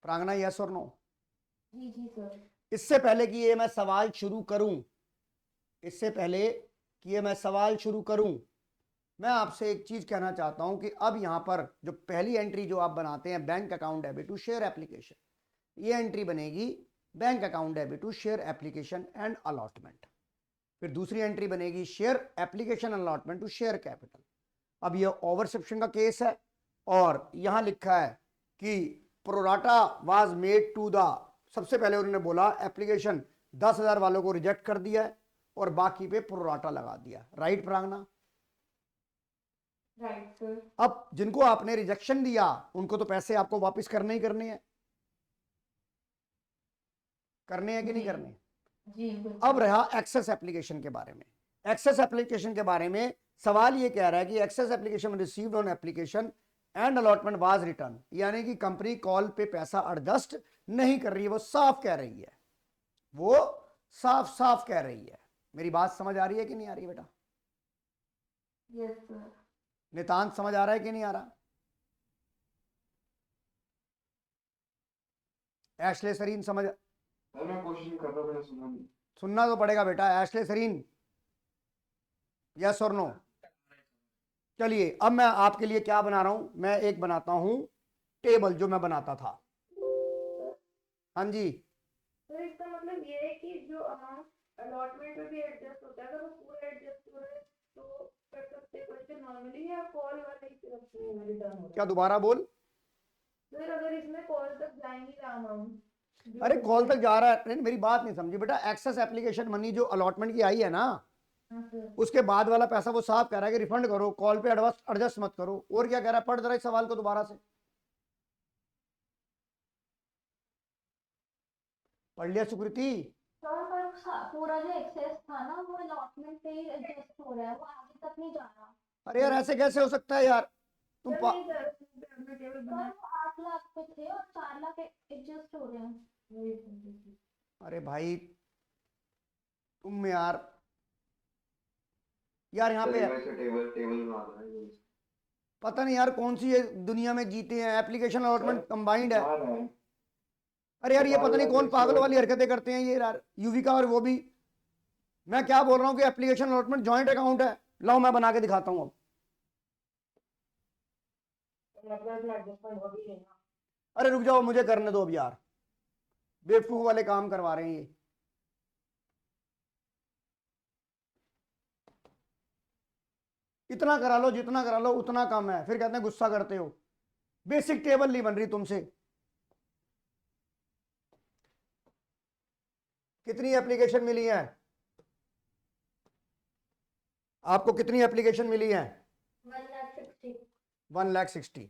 प्रांगना? यस और नो? जी जी सर, इससे पहले कि ये मैं सवाल शुरू करूं, इससे पहले कि ये मैं सवाल शुरू करूं, मैं आपसे एक चीज कहना चाहता हूं कि अब यहां पर जो पहली एंट्री जो आप बनाते हैं, bank account debit to share application, ये एंट्री बनेगी bank account debit to share application and allotment. फिर दूसरी एंट्री बनेगी share application allotment to share capital. अब ये ओवरशिफ्टिंग का केस है, और यहां लिखा है कि pro rata was made to the, सबसे पहले उन्होंने बोला एप्लीकेशन 10,000 वालों को रिजेक्ट कर दिया है और बाकी पे प्रोराटा लगा दिया, राइट प्रांगना? राइट सर, अब जिनको आपने रिजेक्शन दिया उनको तो पैसे आपको वापस करने ही करने हैं, करने हैं कि नहीं जी। करने? जी अब रहा एक्सेस एप्लीकेशन के बारे में। एक्सेस एप्लीकेशन के बारे में सवाल ये कह रहा है कि excess application received on application and allotment was return, यानी कि कंपनी कॉल पे पैसा एडजस्ट नहीं कर रही है, वो साफ कह रही है, वो साफ साफ कह रही है। मेरी बात समझ आ रही है कि नहीं आ रही है बेटा? यस सर, नितांत समझ आ रहा है कि नहीं आ रहा? एशले सरीन समझ? सर मैं कोशिश कर रहा हूँ, मैंने सुना नहीं। सुनना तो पड़ेगा बेटा। एशले सरीन, यस और नो? चलिए, अब मैं आपके लिए क्या बना रहा हूं, मैं एक बनाता हूं टेबल जो मैं बनाता था। हाँ जी, तो इसका मतलब ये है कि जो अमाउंट अलॉटमेंट में भी एडजस्ट होता है, अगर वो पूरा एडजस्ट हो रहा है तो कर सकते हैं क्वेश्चन नॉर्मली, या कॉल वाले ही तरफ से रिटर्न हो रहा क्या है? दोबारा बोल? सर अगर इसमें कॉल तक जाएंगी ना अमाउंट, अरे कॉल तक जा रहा है, नहीं मेरी बात नहीं समझी बेटा। एक्सेस एप्लीकेशन मनी जो अलॉटमेंट की आई है ना, हाँ सर। उसके बाद वाला पैसा वो साफ कह रहा है कि रिफंड करो, कॉल पे एडवांस एडजस्ट मत करो। और क्या कह रहा है, पढ़ जरा इस सवाल को दोबारा से पढ़ लिया सुकृति? सर पर पूरा जो एक्सेस था ना वो अलॉटमेंट पे ही एडजस्ट हो रहा है, वो आगे तक नहीं जा रहा। अरे यार ऐसे कैसे हो सकता है यार, तुम सर पा... नहीं सर, हमने टेबल सर बनाया। वो 8 लाख पे थे और 4 लाख एडजस्ट हो रहे हैं। वही सर। अरे भाई तुम यार यहाँ पे टेबल टेबल बना रहा है पता नहीं यार कौन सी ये दुनिया में जीते हैं। एप्लीकेशन अलॉटमेंट कंबाइंड है। अरे यार ये पता नहीं कौन पागल वाली हरकतें करते हैं ये यार, युविका और वो भी। मैं क्या बोल रहा हूँ कि एप्लीकेशन अलॉटमेंट जॉइंट अकाउंट है। लाओ मैं बना के दिखाता हूँ अब। एडजस्टमेंट हो गई है ना। अरे रुक जाओ, मुझे करने दो अब यार, बेवकूफ वाले काम करवा रहे हैं ये। इतना करा लो जितना करा लो उतना कम है, फिर कहते हैं गुस्सा करते हो। बेसिक टेबल नहीं बन रही तुमसे। कितनी एप्लीकेशन मिली है आपको, कितनी एप्लीकेशन मिली है? 1,60,000। 1,60,000।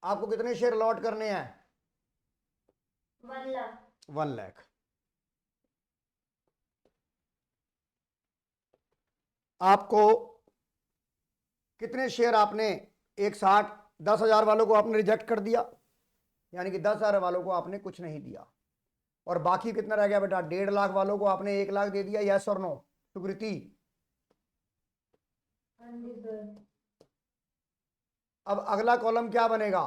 आपको कितने शेयर अलॉट करने हैं? 1 लाख। 1 लाख। आपको कितने शेयर आपने एक साथ 10,000 वालों को आपने रिजेक्ट कर दिया, यानी कि 10,000 वालों को आपने कुछ नहीं दिया। और बाकी कितना रह गया बेटा? 1.5 लाख वालों को आपने 1 लाख दे दिया। यस और नो सुकृति? हाँ जी सर। अब अगला कॉलम क्या बनेगा?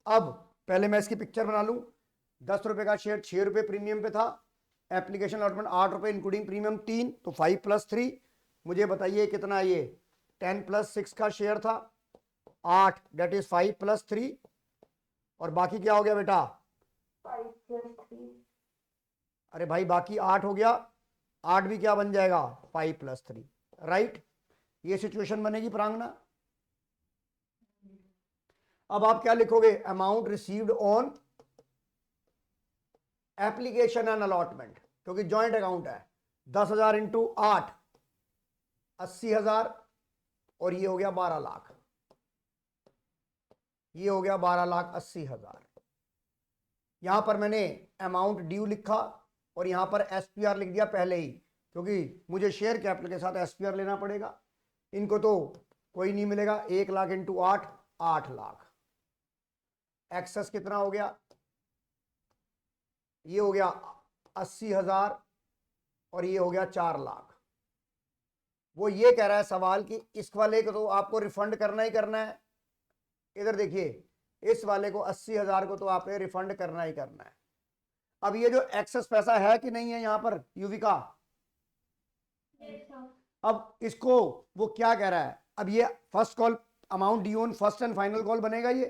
अब पहले मैं इसकी पिक्चर बना लूं। 10 रुपए का शेयर 6 रुपए प्रीमियम पे था। एप्लीकेशन अलॉटमेंट 8 रुपए इंक्लूडिंग प्रीमियम 3, तो 5 + 3। मुझे बताइए कितना ये 10 + 6 का शेयर था 8, दैट इज 5 + 3। और बाकी क्या हो गया बेटा? 5 + 3। अरे भाई बाकी 8 हो गया, 8 भी क्या बन जाएगा? 5 + 3, राइट? ये सिचुएशन बनेगी प्रांगना। अब आप क्या लिखोगे? Amount received on application and allotment, क्योंकि जॉइंट अकाउंट है। 10,000 × 8 80,000, और ये हो गया 12 लाख। ये हो गया 12,80,000। यहां पर मैंने अमाउंट ड्यू लिखा और यहां पर एसपीआर लिख दिया पहले ही, क्योंकि मुझे शेयर कैपिटल के साथ एसपीआर लेना पड़ेगा। इनको तो कोई नहीं मिलेगा। 1 लाख × 8 8 लाख। एक्सेस कितना हो गया? ये हो गया 80,000 और ये हो गया 4 लाख। वो ये कह रहा है सवाल कि इस वाले को तो आपको रिफंड करना ही करना है। इधर देखिए, इस वाले को 80,000 को तो आपने रिफंड करना ही करना है। अब ये जो एक्सेस पैसा है कि नहीं है यहां पर युविका? अब इसको वो क्या कह रहा है? अब ये first call amount due on first and final call बनेगा ये।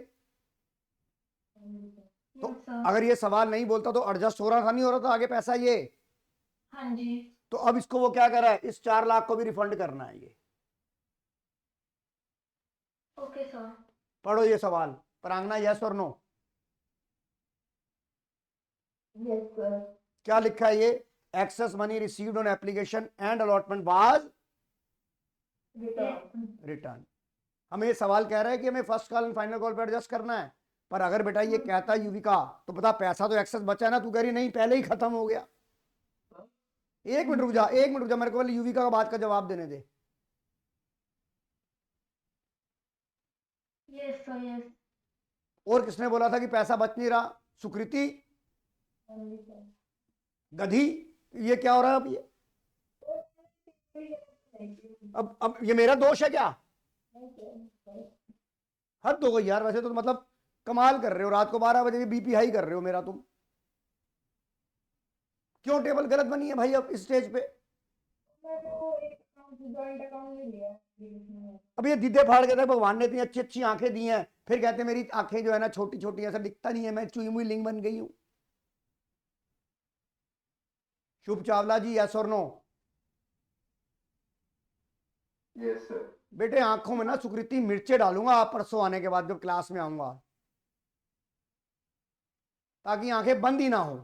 तो अगर ये सवाल नहीं बोलता तो एडजस्ट हो रहा था, नहीं हो रहा था आगे पैसा ये। हाँ जी। तो अब इसको वो क्या कर रहा है? इस 4 लाख को भी रिफंड करना है ये। Okay sir. पढ़ो ये सवाल प्रांगना, यस और नो? Yes sir. क्या लिखा है ये? Excess money received on application and allotment was return. हमें ये सवाल कह रहा है कि हमें first call and final call पे एडजस्ट करना है। पर अगर बेटा ये कहता युविका तो पता पैसा तो एक्सेस बचा है ना, तू कह रही नहीं पहले ही खत्म हो गया। एक मिनट रुक जा, एक मिनट रुक जा, मेरे को पहले युविका का बात का जवाब देने दे। Yes sir yes. और किसने बोला था कि पैसा बच नहीं रहा? सुकृति गधी। ये क्या हो रहा है अब? ये अब ये मेरा दोष है क्या? हद हो गई यार। वैसे तो मतलब कमाल कर रहे हो, रात को 12 बजे बीपी हाई कर रहे हो मेरा तुम। क्यों टेबल गलत बनी है भाई अब इस स्टेज पे? अब ये दीदे फाड़ के, भगवान ने इतनी अच्छी अच्छी आंखें दी हैं, फिर कहते हैं मेरी आंखें जो है ना छोटी छोटी, ऐसा दिखता नहीं है, मैं चुई मुई लिंग बन गई हूं। शुभ चावला जी, यस और नो? Yes sir. बेटे आंखों में ना सुकृति मिर्चे डालूंगा आप परसों आने के बाद जब क्लास में आऊंगा, ताकि आंखें बंद ही ना हो।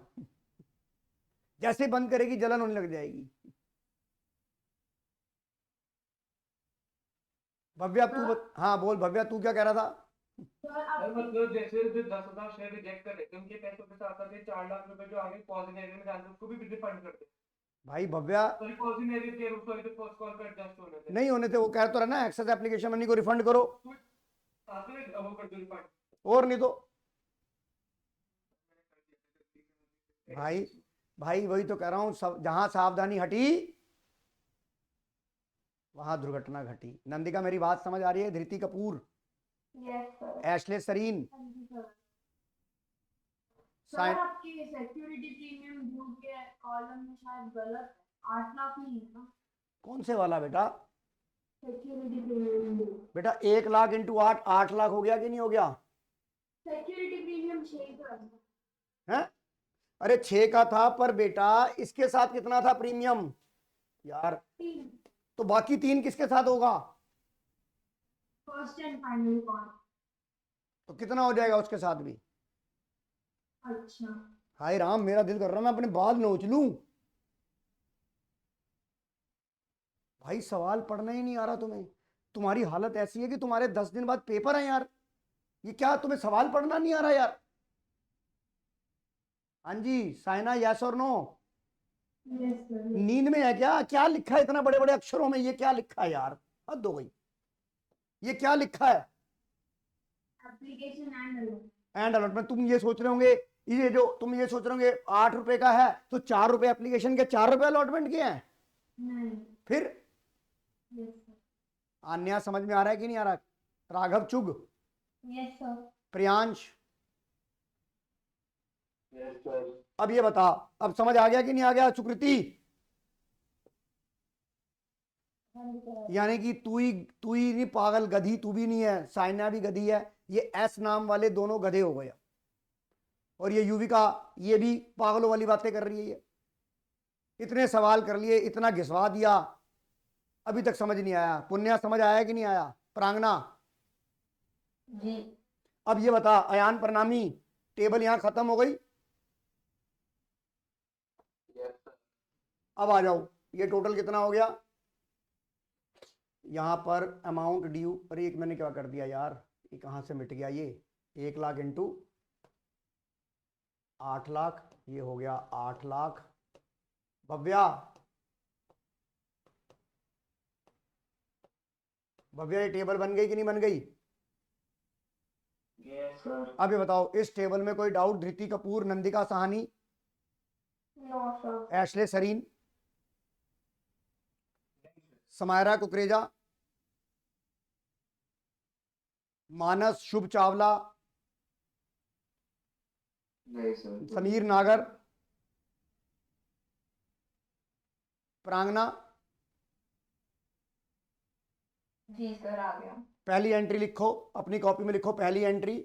जैसे बंद करेगी जलन होने लग जाएगी। भव्या हाँ बोल भव्या, तू क्या कह रहा था? सर आप मतलब जैसे जो 10,000 शेयर रिजेक्ट कर लेते हैं उनके पैसों के साथ साथ 4 लाख रुपए जो आगे पॉजिटिव में डालते हैं उसको भी रिफंड करते हैं। भाई भव्या सॉरी पॉजिटिव के रूप में फर्स्ट कॉल पर एडजस्ट होने थे। नहीं होने थे, वो कह तो रहा ना एक्सेस एप्लीकेशन मनी को रिफंड करो, आपने वो कर दो रिफंड। और नहीं तो भाई भाई वही तो कह रहा हूं, सब जहां सावधानी हटी वहां दुर्घटना घटी। नंदिका मेरी बात समझ आ रही है? Dhriti Kapoor, yes sir. Ashley Sareen, हाँ जी सर। सर साइन आपकी सिक्योरिटी प्रीमियम ड्यू के कॉलम में शायद गलत है, 8 लाख नहीं है ना कौन से वाला बेटा? Security premium due? बेटा 1 लाख इंटू 8, 8 लाख हो गया कि नहीं हो गया? सिक्योरिटी प्रीमियम 6 का है? अरे 6 का था, पर बेटा इसके साथ कितना था प्रीमियम यार? 3 तो बाकी 3 किसके साथ होगा? First and final call. तो कितना हो जाएगा उसके साथ भी? अच्छा हाय राम, मेरा दिल कर रहा है मैं अपने बाल नोच लूं। भाई सवाल पढ़ना ही नहीं आ रहा तुम्हें। तुम्हारी हालत ऐसी है कि तुम्हारे 10 दिन बाद पेपर है यार। ये क्या तुम्हें सवाल पढ़ना नहीं आ रहा यार? हाँ जी साइना, यस और नो? Yes sir. नींद में है क्या? क्या लिखा है इतना बड़े बड़े अक्षरों में? ये क्या लिखा है यार? हद हो गई। ये क्या लिखा है? Application and and allotment. तुम ये सोच रहे होंगे, ये जो तुम ये सोच रहे होंगे 8 रुपए का है तो 4 रुपए एप्लीकेशन के, 4 रुपए अलॉटमेंट के हैं। नहीं। फिर यस सर। अन्या समझ में आ रहा है कि नहीं आ रहा? राघव चुग, yes sir. Priyansh, yes sir. अब ये बता, अब समझ आ गया कि नहीं आ गया? सुकृति, हाँ जी सर। यानी कि तू ही नहीं पागल, गधी तू भी नहीं है, साइना भी गधी है, ये एस नाम वाले दोनों गधे हो गए। और ये युविका, ये भी पागलों वाली बातें कर रही है। ये इतने सवाल कर लिए, इतना घिसवा दिया, अभी तक समझ नहीं आया। पुण्या समझ आया कि नहीं आया? प्रांगना जी। अब ये बता, अयान प्रणामी, टेबल यहां खत्म हो गई। Yes sir. अब आ जाओ, ये टोटल कितना हो गया? यहां पर अमाउंट ड्यू, अरे एक मैंने क्या कर दिया यार, ये कहां से मिट गया? ये 1 लाख इंटू 8 लाख, ये हो गया 8 लाख। भव्या, भव्या ये टेबल बन गई कि नहीं बन गई? Yes sir. अब ये बताओ, इस टेबल में कोई doubt? Dhriti Kapoor, Nandika Sahni, no sir. Ashley Sareen, Samaira Kukreja, Manas Shubh Chawla, नहीं सर। समीर नागर, प्रांगना। जी सर आ गया। पहली एंट्री लिखो, अपनी कॉपी में लिखो पहली एंट्री,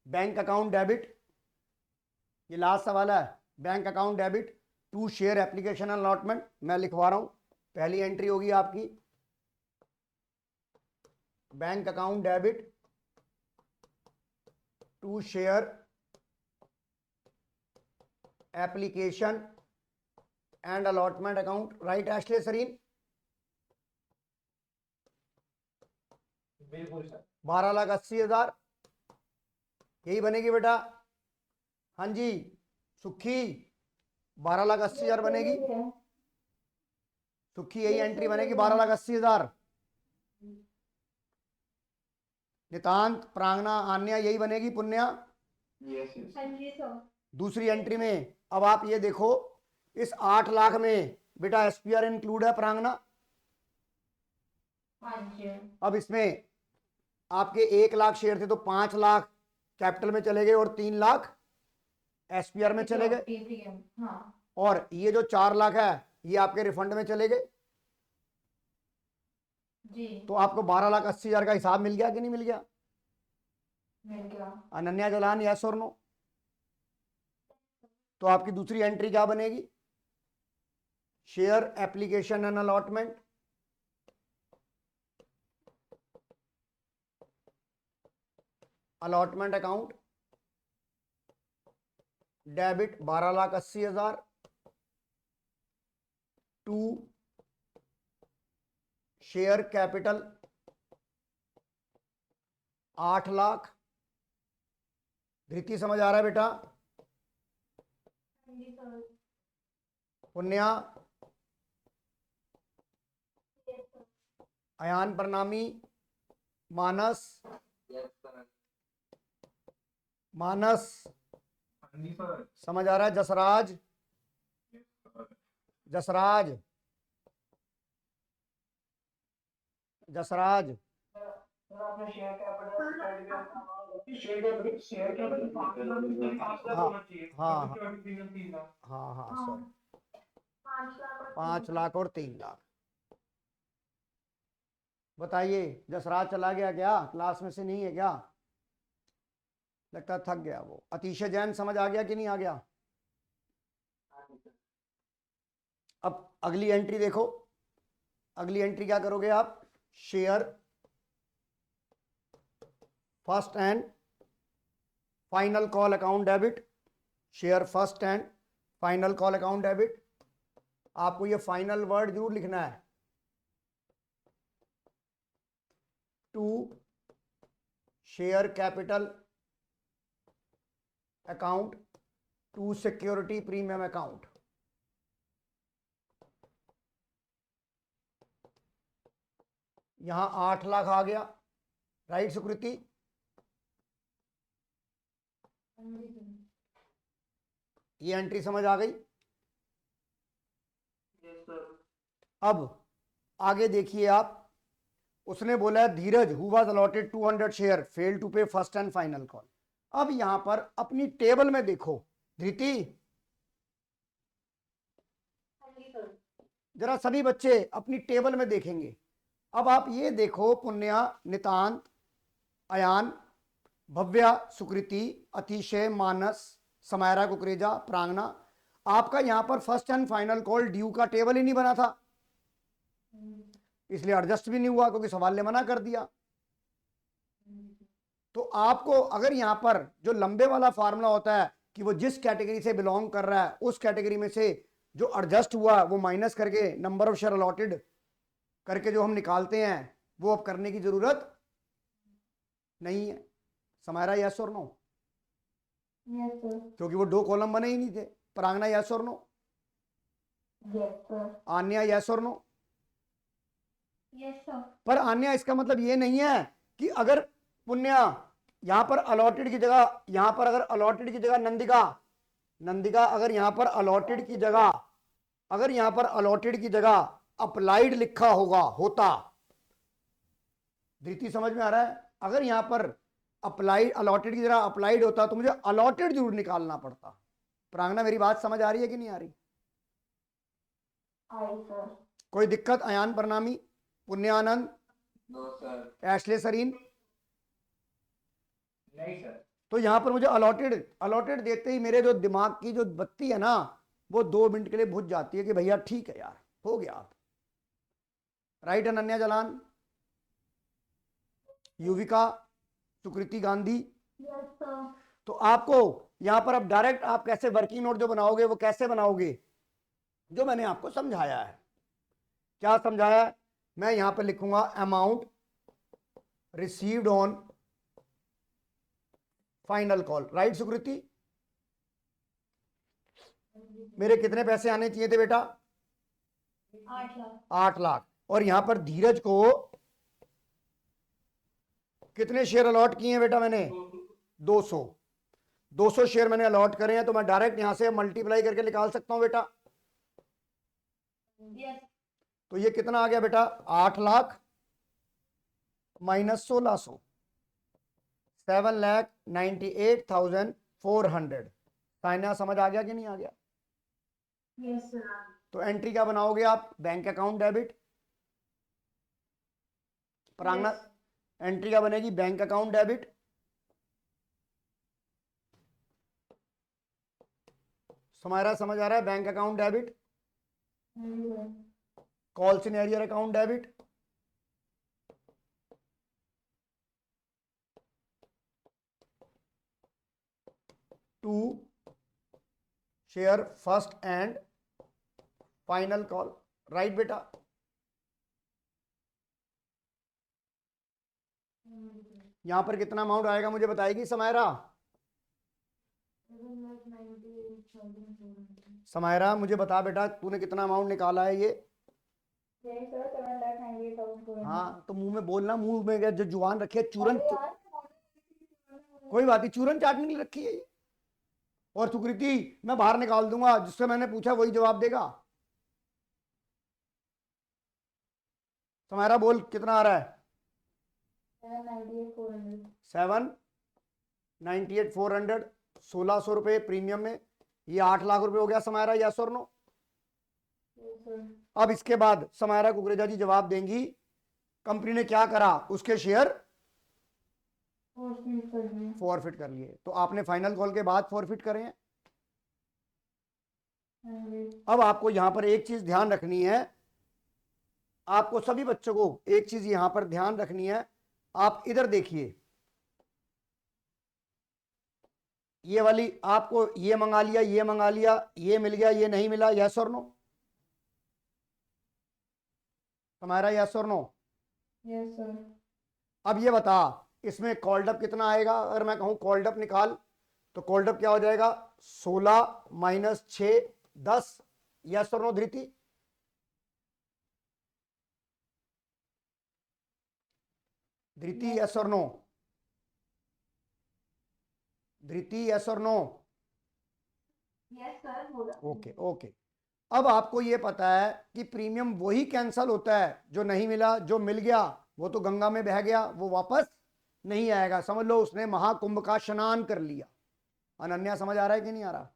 बैंक अकाउंट डेबिट। ये लास्ट सवाल है, bank account debit to share application allotment. मैं लिखवा रहा हूं, पहली एंट्री होगी आपकी bank account debit to share application and allotment account. Right Ashley Sarin? बिल्कुल सर। 12,80,000 यही बनेगी बेटा। हाँ जी सुखी, 12,80,000 बनेगी। सुखी यही एंट्री बनेगी, 12,80,000। नितांत, प्रांगना, आन्या यही बनेगी। पुण्या यस यस। हाँ जी सर। दूसरी एंट्री में। अब आप ये देखो, इस 8 लाख में बेटा एसपीआर इंक्लूड है प्रांगना। हाँ जी। अब इसमें आपके 1 लाख शेयर थे तो 5 लाख कैपिटल में चले गए और 3 लाख एसपीआर में चले गए। हाँ और ये जो 4 लाख है ये आपके रिफंड में चले गए। जी तो आपको 12,80,000 का हिसाब मिल गया कि नहीं मिल गया? मिल गया। अनन्या जलान, यस और नो? तो आपकी दूसरी एंट्री क्या बनेगी? Share application and allotment, allotment account, debit 12,80,000, to share capital 8 lakh. Dhriti समझ आ रहा है बेटा? जी सर। पुण्या, अयान प्रणामी, मानस, मानस समझ आ रहा है? जसराज, जसराज, जसराज, सर आपने share capital share capital 5 lakh से 5 लाख होना चाहिए। हाँ, और सिक्योरिटी प्रीमियम 3 लाख। हाँ हाँ हाँ, सॉरी, 5 लाख 5 लाख और 3 लाख। बताइए, जसराज चला गया क्या? क्लास में से नहीं है क्या? लगता है थक गया वो। अतिशय जैन समझ आ गया कि नहीं आ गया? अब अगली एंट्री देखो, अगली एंट्री क्या करोगे आप? Share first and final call account debit, share first and final call account debit. आपको ये फाइनल वर्ड जरूर लिखना है। To share capital account, to security premium account. यहां 8 लाख आ गया, राइट सुकृति? ये एंट्री समझ आ गई? Yes sir. अब आगे देखिए आप, उसने बोला है Dheeraj who was allotted 200 share fail to pay first and final call. अब यहां पर अपनी टेबल में देखो धृति, जरा सभी बच्चे अपनी टेबल में देखेंगे। अब आप ये देखो, पुण्या, नितांत, अयान, भव्या, सुकृति, अतिशय, मानस, समायरा, कुकरेजा, प्रांगना, आपका यहां पर first and final call due का टेबल ही नहीं बना था, इसलिए एडजस्ट भी नहीं हुआ क्योंकि सवाल ने मना कर दिया। तो आपको अगर यहां पर जो लंबे वाला फार्मूला होता है कि वो जिस कैटेगरी से बिलोंग कर रहा है उस कैटेगरी में से जो एडजस्ट हुआ वो माइनस करके नंबर ऑफ शेयर अलॉटेड करके जो हम निकालते हैं वो अब करने की जरूरत नहीं है। समायरा यस और नो? Yes sir. क्योंकि वो 2 कॉलम बने ही नहीं थे। प्रांगना यस और no? Yes sir. Anya yes और नो? Yes sir. पर आन्या इसका मतलब ये नहीं है कि अगर पुण्या यहां पर अलॉटेड की जगह, यहां पर अगर अलॉटेड की जगह नंदिका, नंदिका अगर यहां पर अलॉटेड की जगह, अगर यहां पर अलॉटेड की जगह अप्लाइड लिखा होगा होता, धृति समझ में आ रहा है? अगर यहां पर अप्लाइड, अलॉटेड की जगह अप्लाइड होता तो मुझे अलॉटेड जरूर निकालना पड़ता। प्रांगना मेरी बात समझ आ रही है कि नहीं आ रही? आई सर। कोई दिक्कत? Ayaan Pranami, Punyanand, no sir. Ashley Sareen? नहीं सर। तो यहां पर मुझे अलॉटेड, अलॉटेड देते ही मेरे जो दिमाग की जो बत्ती है ना वो 2 मिनट के लिए बुझ जाती है कि भैया ठीक है यार, हो गया आप। Right Ananya Jalan, Yuvika, Sukriti Gandhi? Yes sir. तो आपको यहां पर अब डायरेक्ट आप कैसे वर्किंग नोट जो बनाओगे वो कैसे बनाओगे? जो मैंने आपको समझाया है। क्या समझाया है? मैं यहां पर लिखूंगा amount received on final call, right Sukriti? मेरे कितने पैसे आने चाहिए थे बेटा? 8 लाख। 8 लाख। और यहां पर धीरज को कितने शेयर अलॉट किए हैं बेटा मैंने? 200। 200 शेयर मैंने अलॉट करे हैं, तो मैं डायरेक्ट यहां से मल्टीप्लाई करके निकाल सकता हूं बेटा। यस। तो ये कितना आ गया बेटा? 8 लाख माइनस 1600, 7,98,400। साइना समझ आ गया कि नहीं आ गया? Yes sir. तो एंट्री क्या बनाओगे आप? Bank account debit. Prangna entry क्या बनेगी? Bank account debit. समायरा समझ आ रहा है? Bank account debit. Calls in arrear account debit, to share first and final call, right बेटा। यहां पर कितना अमाउंट आएगा मुझे बताएगी समायरा? समायरा मुझे बता बेटा, तूने कितना अमाउंट निकाला है ये? यही सर 7,98,400। हाँ तो मुंह में बोलना, मुंह में जो जुबान रखी है चूरन, कोई बात नहीं, चूरन चाटने के लिए रखी है ये। और सुकृति मैं बाहर निकाल दूंगा, जिससे मैंने पूछा वही जवाब देगा। समायरा बोल कितना आ रहा है? 798,400, 1600 रुपए प्रीमियम में, ये 8 लाख रुपए हो गया समायरा, यस और नो? अब इसके बाद समायरा कुकरेजा जी जवाब देंगी कंपनी ने क्या करा, उसके शेयर फॉरफिट कर लिए। तो आपने फाइनल कॉल के बाद फॉरफिट करे हैं। अब आपको यहां पर एक चीज ध्यान रखनी है, आपको सभी बच्चों को एक चीज यहां पर ध्यान रखनी है। आप इधर देखिए, ये वाली आपको ये मंगा लिया, ये मंगा लिया, ये मिल गया, ये नहीं मिला, यस और नो? तुम्हारा यस और नो? Yes sir. अब ये बता इसमें कॉल्ड अप कितना आएगा? अगर मैं कहूं कॉल्ड अप निकाल तो कॉल्ड अप क्या हो जाएगा? 16 माइनस 6 10, यस और नो धृति? धृति यस और नो? धृति यस और नो? यस सर बोला। Okay okay. अब आपको ये पता है कि प्रीमियम वही कैंसल होता है जो नहीं मिला, जो मिल गया वो तो गंगा में बह गया, वो वापस नहीं आएगा। समझ लो उसने महाकुंभ का स्नान कर लिया। अनन्या समझ आ रहा है कि नहीं आ रहा?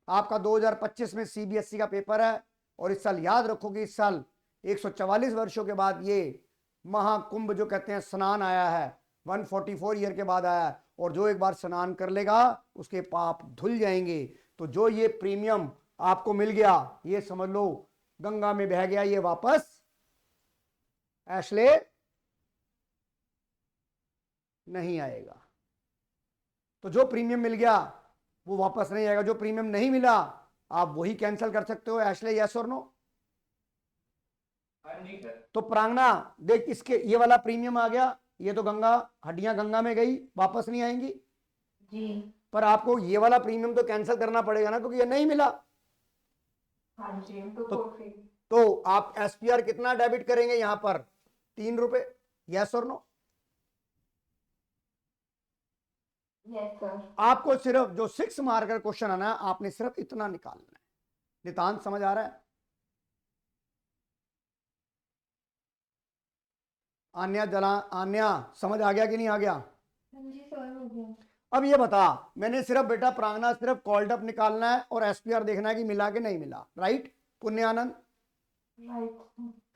आपका 2025 में सीबीएसई का पेपर है और इस साल याद रखो कि इस साल 144 वर्षों के बाद ये महाकुंभ जो कहते हैं स्नान आया है, 144 ईयर के बाद आया है। और जो एक बार स्नान कर लेगा उसके पाप धुल जाएंगे। तो जो ये प्रीमियम आपको मिल गया ये समझ लो गंगा में बह गया, ये वापस ऐशले नहीं आएगा। तो जो प्रीमियम मिल गया वो वापस नहीं आएगा, जो प्रीमियम नहीं मिला आप वही कैंसिल कर सकते हो। ऐशले यस और नो? तो प्रांगना देख, इसके ये वाला प्रीमियम आ गया, ये तो गंगा, हड्डियां गंगा में गई, वापस नहीं आएंगी जी। पर आपको ये वाला प्रीमियम तो कैंसिल करना पड़ेगा ना, क्योंकि ये नहीं मिला। हाँ जी तो आप एसपीआर कितना डेबिट करेंगे यहां पर? 3 रुपए, यस और नो? Yes sir. आपको सिर्फ जो 6 मार्क का क्वेश्चन आना है आपने सिर्फ इतना निकालना है। नितांत समझ आ रहा है? आन्या समझ आ गया कि नहीं आ गया? हाँ जी सर हो गया। अब ये बता, मैंने सिर्फ बेटा प्रांगना सिर्फ कॉल्ड अप निकालना है और एसपीआर देखना है कि मिला कि नहीं मिला, राइट? पुण्यानंद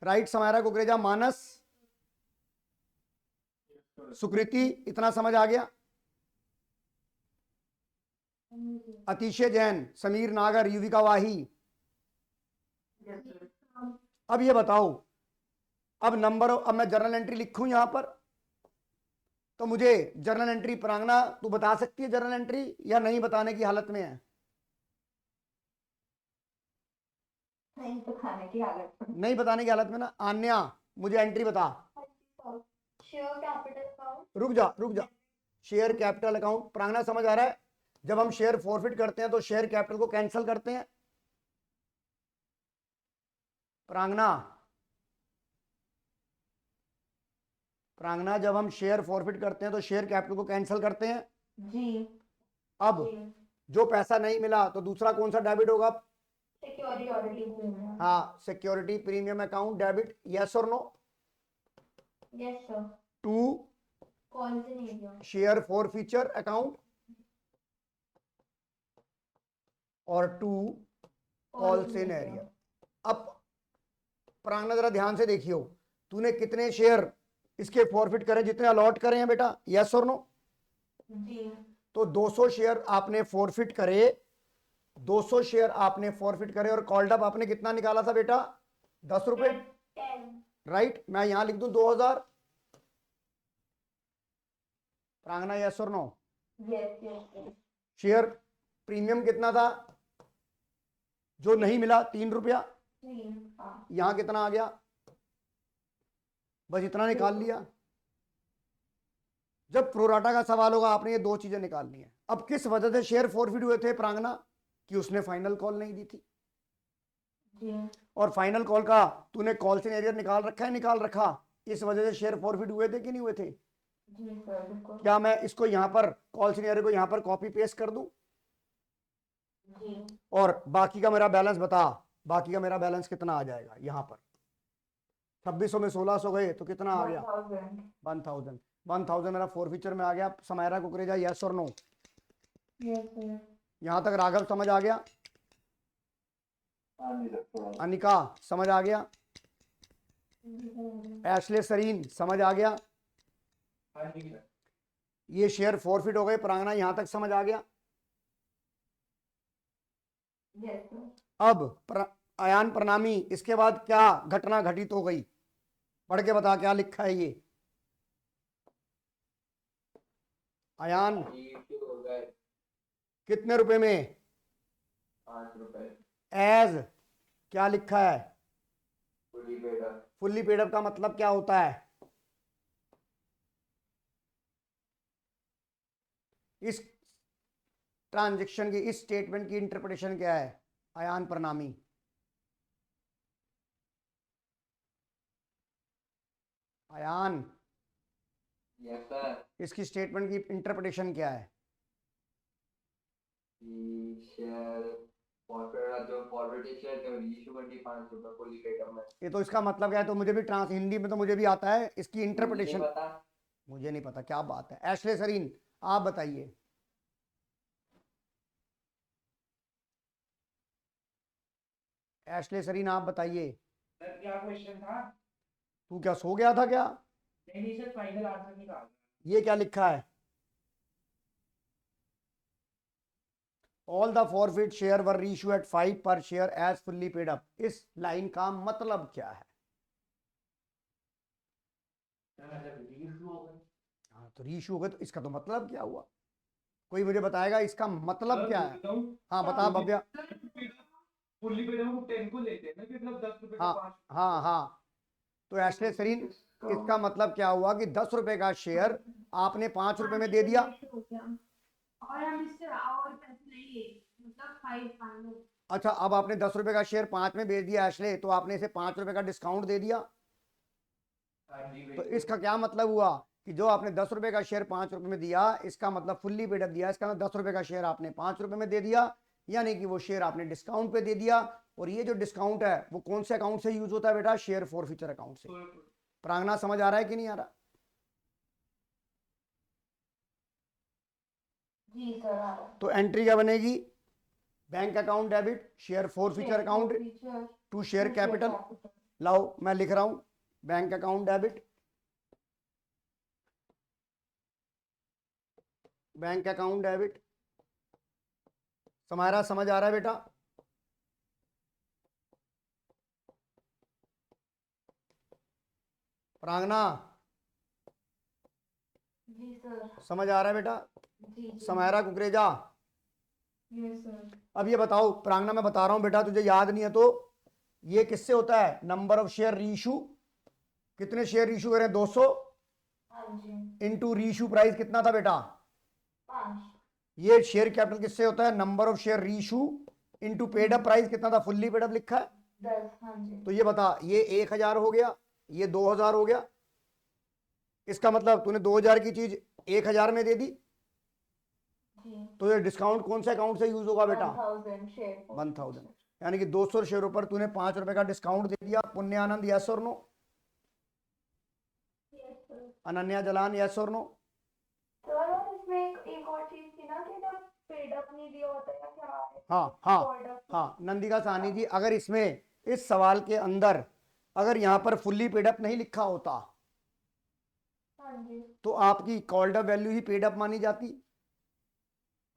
राइट? समायरा कुकरेजा, मानस, सुकृति, इतना समझ आ गया? अतिशय जैन, समीर नागर, युविका वाही। अब ये बताओ, अब नंबर, अब मैं जर्नल एंट्री लिखूं यहां पर तो मुझे जर्नल एंट्री प्रांगना तू बता सकती है जर्नल एंट्री या नहीं बताने की हालत में है? नहीं बताने की हालत में। नहीं बताने की हालत में ना। आन्या मुझे एंट्री बता। Share capital account. रुक जा, शेयर कैपिटल अकाउंट। प्रांगना समझ आ रहा है? जब हम शेयर फॉरफिट करते हैं तो शेयर कैपिटल को कैंसिल करते हैं। प्रांगना जब हम शेयर फॉरफिट करते हैं तो शेयर कैपिटल को कैंसिल करते हैं जी। अब जो पैसा नहीं मिला तो दूसरा कौन सा डेबिट होगा? सिक्योरिटी। हाँ, security premium account debit, yes और no? Yes sir. To calls in arrear. Share forfeiture account और टू कॉल्स इन एरिया। अब प्रांगना जरा ध्यान से देखियो, तूने कितने शेयर इसके फॉरफिट करे जितने अलॉट करे हैं बेटा, यस और नो? जी। तो 200 शेयर आपने फॉरफिट करे 200 शेयर आपने फॉरफिट करे और कॉल्ड अप आपने कितना निकाला था बेटा? 10 रुपए, 10. राइट। मैं यहां लिख दूं 2000। प्रांगना यस और नो? Yes. शेयर प्रीमियम कितना था जो नहीं मिला? 3 रुपया। 3. हाँ. यहां कितना आ गया? बस इतना निकाल लिया। जब प्रोराटा का सवाल होगा आपने ये दो चीजें निकालनी है। अब किस वजह से शेयर फॉरफिट हुए थे प्रांगना? कि उसने फाइनल कॉल नहीं दी थी। जी. और फाइनल कॉल का तूने कॉल सिनेरियो निकाल रखा है? निकाल रखा। इस वजह से शेयर फॉरफिट हुए थे कि नहीं हुए थे? जी सर, बिल्कुल. क्या मैं इसको यहां पर कॉल सिनेरियो को यहां पर कॉपी पेस्ट कर दूं? जी. और बाकी का मेरा बैलेंस बता। बाकी का मेरा बैलेंस कितना आ जाएगा? यहां पर 2600 में 1600 गए तो कितना आ गया? 1000. 1000 मेरा फॉरफिचर में आ गया। समायरा कुकरेजा यस और नो? Yes sir. यहां तक राघव समझ आ गया? अनिका समझ आ गया? एशले सरीन समझ आ गया? हाँ जी सर। ये शेयर फॉरफिट हो गए। प्रांगना यहां तक समझ आ गया? Yes sir. अब अयान प्रणामी, इसके बाद क्या घटना घटित हो गई? पढ़ के बता क्या लिखा है ये अयान? कितने रुपए में? 5 रुपए। एज क्या लिखा है? Fully paid up. Fully paid up का मतलब क्या होता है? इस ट्रांजैक्शन की, इस स्टेटमेंट की इंटरप्रिटेशन क्या है अयान प्रणामी? Ayaan, yes sir. इसकी स्टेटमेंट की इंटरप्रिटेशन क्या है? शेयर फॉरवर्ड जो फॉरवर्ड शेयर थे इशू करनी 5 रुपए फुली पेड अप में। ये तो इसका मतलब क्या है? तो मुझे भी ट्रांस हिंदी में तो मुझे भी आता है। इसकी इंटरप्रिटेशन मुझे नहीं पता क्या बात है। एशले सरीन आप बताइए। एशले सरीन आप बताइए। सर क्या क्वेश्चन था? तू क्या सो गया था क्या? नहीं सर, फाइनल आंसर निकाल। ये क्या लिखा है? All the forfeit share were reissue at 5 per share as fully paid up. इस लाइन का मतलब क्या है? हाँ तो रीइश्यू हो गए तो इसका तो मतलब क्या हुआ? कोई मुझे बताएगा इसका मतलब क्या है? हाँ बता भव्या। फुल्ली पेड अप 10 को लेते हैं ना कि मतलब 10 रुपए का हाँ 5। हाँ हाँ। तो एशले सरीन इसका मतलब क्या हुआ कि 10 रुपए का शेयर आपने 5 रुपए में दे दिया। और हम इससे और पैसे नहीं ले, मतलब 5 फाइनल. अच्छा, अब आपने 10 रुपए का शेयर 5 में बेच दिया एशले, तो आपने इसे 5 रुपए का डिस्काउंट दे दिया। तो इसका क्या मतलब हुआ कि जो आपने 10 रुपए का शेयर 5 रुपए में दिया, इसका मतलब फुल्ली पेड अप दिया, इसका मतलब 10 रुपए का शेयर आपने 5 रुपए में दे दिया, यानी कि वो शेयर आपने डिस्काउंट पे दे दिया। और ये जो डिस्काउंट है वो कौन से अकाउंट से यूज होता है बेटा? शेयर फॉरफिचर अकाउंट से। प्रांगना समझ आ रहा है कि नहीं आ रहा? जी सर, आ रहा है. तो एंट्री क्या बनेगी? Bank account debit share forfeiture account Forfeiture to share to share capital. capital. लाओ मैं लिख रहा हूं, bank account debit, bank account debit. Samara समझ आ रहा है बेटा? प्रांगना जी सर. समझ आ रहा है बेटा? जी. Samara Kukreja yes sir. अब ये बताओ। प्रांगना मैं बता रहा हूं बेटा, तुझे याद नहीं है तो ये किससे होता है? Number of share reissue. कितने शेयर इशू करें? 200 हाँ जी. इंटू रीइश्यू प्राइस कितना था बेटा? 5. ये शेयर कैपिटल किससे होता है? Number of share reissue into paid up price कितना था? फुल्ली पेड अप लिखा है। 10. हाँ जी. तो ये बता, ये 1000 हो गया, ये 2000 हो गया। इसका मतलब तूने 2000 की चीज 1000 में दे दी। जी. तो ये डिस्काउंट कौन से अकाउंट से यूज होगा बेटा? 1000 शेयर. 1000, यानी कि 200 शेयरों पर तूने 5 रुपए का डिस्काउंट दे दिया। पुण्यानंद यस और no? Yes sir. Ananya Jalan yes और नो? सर और इसमें एक और चीज थी ना कि जब पेड अप नहीं दिया होता है क्या है? हाँ हाँ Called up. हाँ नंदिका साहनी जी, अगर इसमें इस सवाल के अंदर अगर यहां पर फुल्ली पेड अप नहीं लिखा होता हाँ जी. तो आपकी कॉल्ड अप वैल्यू ही पेड अप मानी जाती।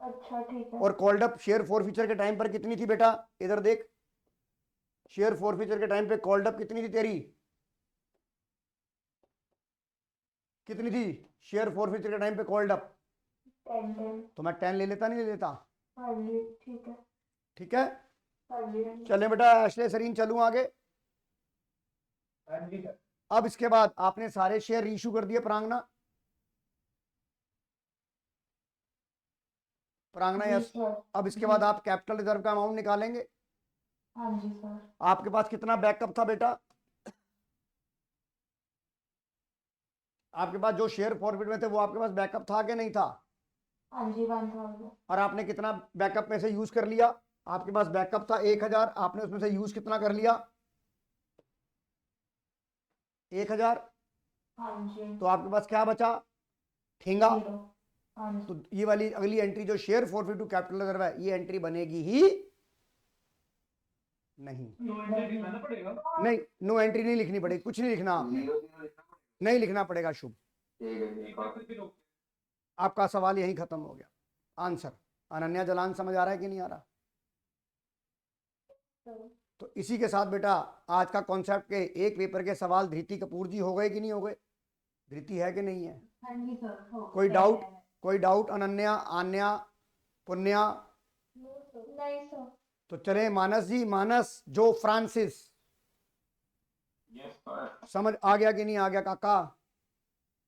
अच्छा ठीक है। और कॉल्ड अप शेयर फॉरफीचर के टाइम पर कितनी थी बेटा? इधर देख, शेयर फॉरफीचर के टाइम पे कॉल्ड अप कितनी थी तेरी? कितनी थी शेयर फॉरफीचर के टाइम पे कॉल्ड अप? 10 तो मैं 10 ले लेता, नहीं ले लेता? हाँ जी ठीक है। ठीक है, हाँ जी हाँ जी। चले बेटा अश्ले सरीन, चलूं आगे। हाँ जी सर। अब इसके बाद आपने सारे शेयर रीइश्यू कर दिए प्रांगना? प्रांगना जी यस। सर। अब इसके बाद आप कैपिटल रिजर्व का अमाउंट निकालेंगे। हाँ जी सर। आपके पास कितना बैकअप था बेटा? आपके पास जो शेयर फॉरवर्ड में थे वो आपके पास बैकअप था कि नहीं था? हाँ जी 1000। और आपने कितना बैकअप में से यूज कर लिया? आपके पास बैकअप था 1000, आपने उसमें से यूज कितना कर लिया? 1000। हाँ जी। तो आपके पास क्या बचा? ठेंगा। 0। हाँ जी। तो ये वाली अगली एंट्री जो share forfeit to capital reserve है, ये एंट्री बनेगी ही नहीं। नो एंट्री दिखाना पड़ेगा। नहीं, नो एंट्री नहीं लिखनी पड़ेगी, कुछ नहीं लिखना आपने, नहीं लिखना पड़ेगा शुभ। एक बार फिर भी रोक। आपका सवाल यहीं खत्म हो गया। आंसर अनन्या जलान समझ आ रहा है कि नहीं आ रहा? तो इसी के साथ बेटा आज का कॉन्सेप्ट के एक पेपर के सवाल धृति कपूर जी हो गए कि नहीं हो गए? धृति है कि नहीं है? हाँ जी सर। हो कोई गया डाउट? है। कोई डाउट? अनन्या, आन्या, पुण्या? नहीं सर। तो चले मानस जी, मानस जो फ्रांसिस, यस सर। समझ आ गया कि नहीं आ गया काका?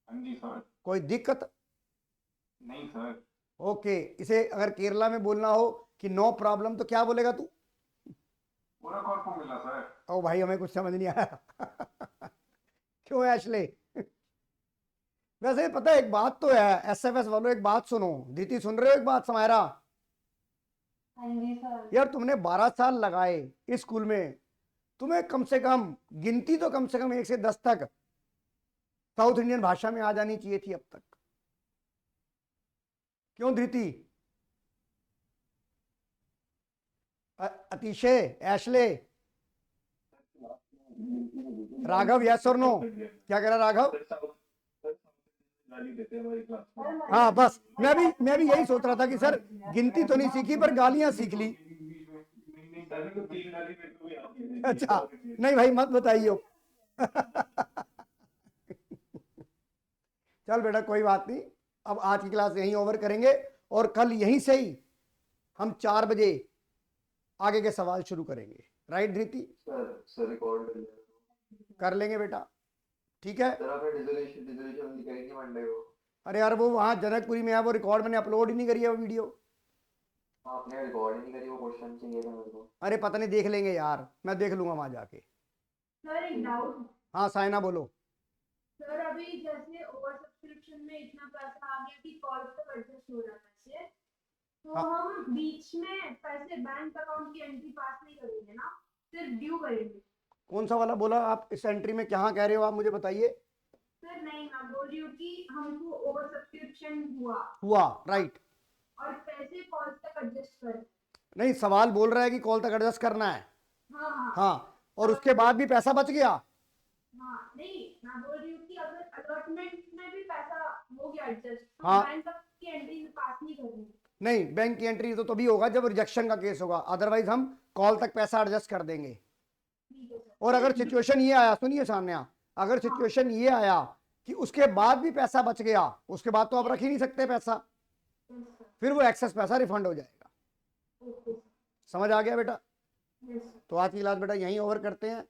हाँ जी सर। कोई दिक्कत? नहीं सर। ओके, इसे अगर केरला में बोलना हो कि नो प्रॉब्लम तो क्या बोलेगा तू? पूरा कॉर्पो मिला सर। ओ भाई हमें कुछ समझ नहीं आया। क्यों एशले? वैसे पता है एक बात तो है, एसएफएस वालों एक बात सुनो, धृति सुन रहे हो एक बात समायरा? हाँ जी सर। यार तुमने 12 साल लगाए इस स्कूल में, तुम्हें कम से कम गिनती तो कम से कम 1 से 10 तक साउथ इंडियन भाषा में आ जानी चाहिए थी अब तक। क्यों धृति? अतिशय, एशले, राघव, यस और नो? क्या कह रहा राघव? गाली देते हैं हमारी क्लास में। हाँ बस मैं भी यही सोच रहा था कि सर गिनती तो नहीं सीखी पर गालियां सीख ली। सर को 3 गाली मेरे को भी आती है। अच्छा नहीं भाई मत बताइए। चल बेटा कोई बात नहीं, अब आज की क्लास यहीं ओवर करेंगे और कल यहीं से ही हम 4 बजे आगे के सवाल शुरू करेंगे। राइट धृति? सर रिकॉर्ड कर लेंगे बेटा, ठीक है? सर आपने डिसोल्यूशन करेंगे मंडे को? अरे यार वो वहाँ जनकपुरी में है, वो रिकॉर्ड मैंने अपलोड ही नहीं करी है वो वीडियो। आपने रिकॉर्ड ही नहीं करी, वो क्वेश्चन चाहिए था मेरे को। अरे पता नहीं, देख लेंगे यार, मैं देख लूंगा वहाँ जाके। सर एक डाउट। हाँ साइना बोलो। सर अभी जैसे ओवर सब्सक्रिप्शन में इतना पैसा आ गया कि कॉल तक एडजस्ट हो रहा है पैसे, तो हाँ। हम बीच में पैसे बैंक अकाउंट की एंट्री पास नहीं करेंगे ना, सिर्फ ड्यू करेंगे? कौन सा वाला बोला आप? इस एंट्री में क्या कह रहे हो आप, मुझे बताइए। सर नहीं, मैं बोल रही हूँ कि हमको ओवर सब्सक्रिप्शन हुआ राइट, और पैसे कॉल तक एडजस्ट कर। नहीं सवाल बोल रहा है कि कॉल तक एडजस्ट करना है। हाँ हाँ हाँ, और उसके बाद भी पैसा बच गया? हाँ। नहीं, मैं बोल रही हूँ कि अगर अलॉटमेंट में भी पैसा हो गया एडजस्ट, तो हाँ। बैंक की एंट्री पास नहीं करेंगे? नहीं, बैंक की एंट्री तो तभी होगा जब रिजेक्शन का केस होगा, अदरवाइज हम कॉल तक पैसा एडजस्ट कर देंगे। ठीक है सर। और अगर सिचुएशन ये आया, सुनिए सामने, अगर सिचुएशन ये आया कि उसके बाद भी पैसा बच गया, उसके बाद तो आप रख ही नहीं सकते पैसा, यस सर। फिर वो एक्सेस पैसा रिफंड हो जाएगा। Okay sir. समझ आ गया बेटा? Yes sir. तो आज की क्लास बेटा यहीं ओवर करते हैं।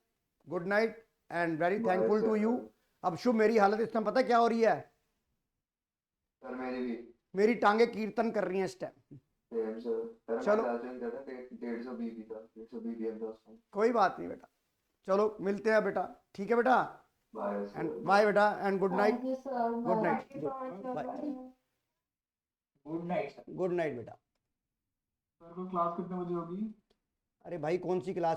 Good night and very thankful to you. अब शुभ, मेरी हालत इस टाइम पता क्या हो रही है? सर मेरी भी मेरी टांगे कीर्तन कर रही हैं इस टाइम। Same sir. सर चलो। मैं चार्जिंग कर रहा था 150 बीबी था, 150 बीबी अब दोस्तों। कोई बात नहीं बेटा, चलो मिलते हैं बेटा, ठीक है बेटा? बाय एंड बाय बेटा and good night. Thank you sir. Good night. Thank you so much, sir. Bye. Bye. Good night sir. Good night बेटा। सर को क्लास कितने बजे होगी? अरे भाई कौन सी क्लास?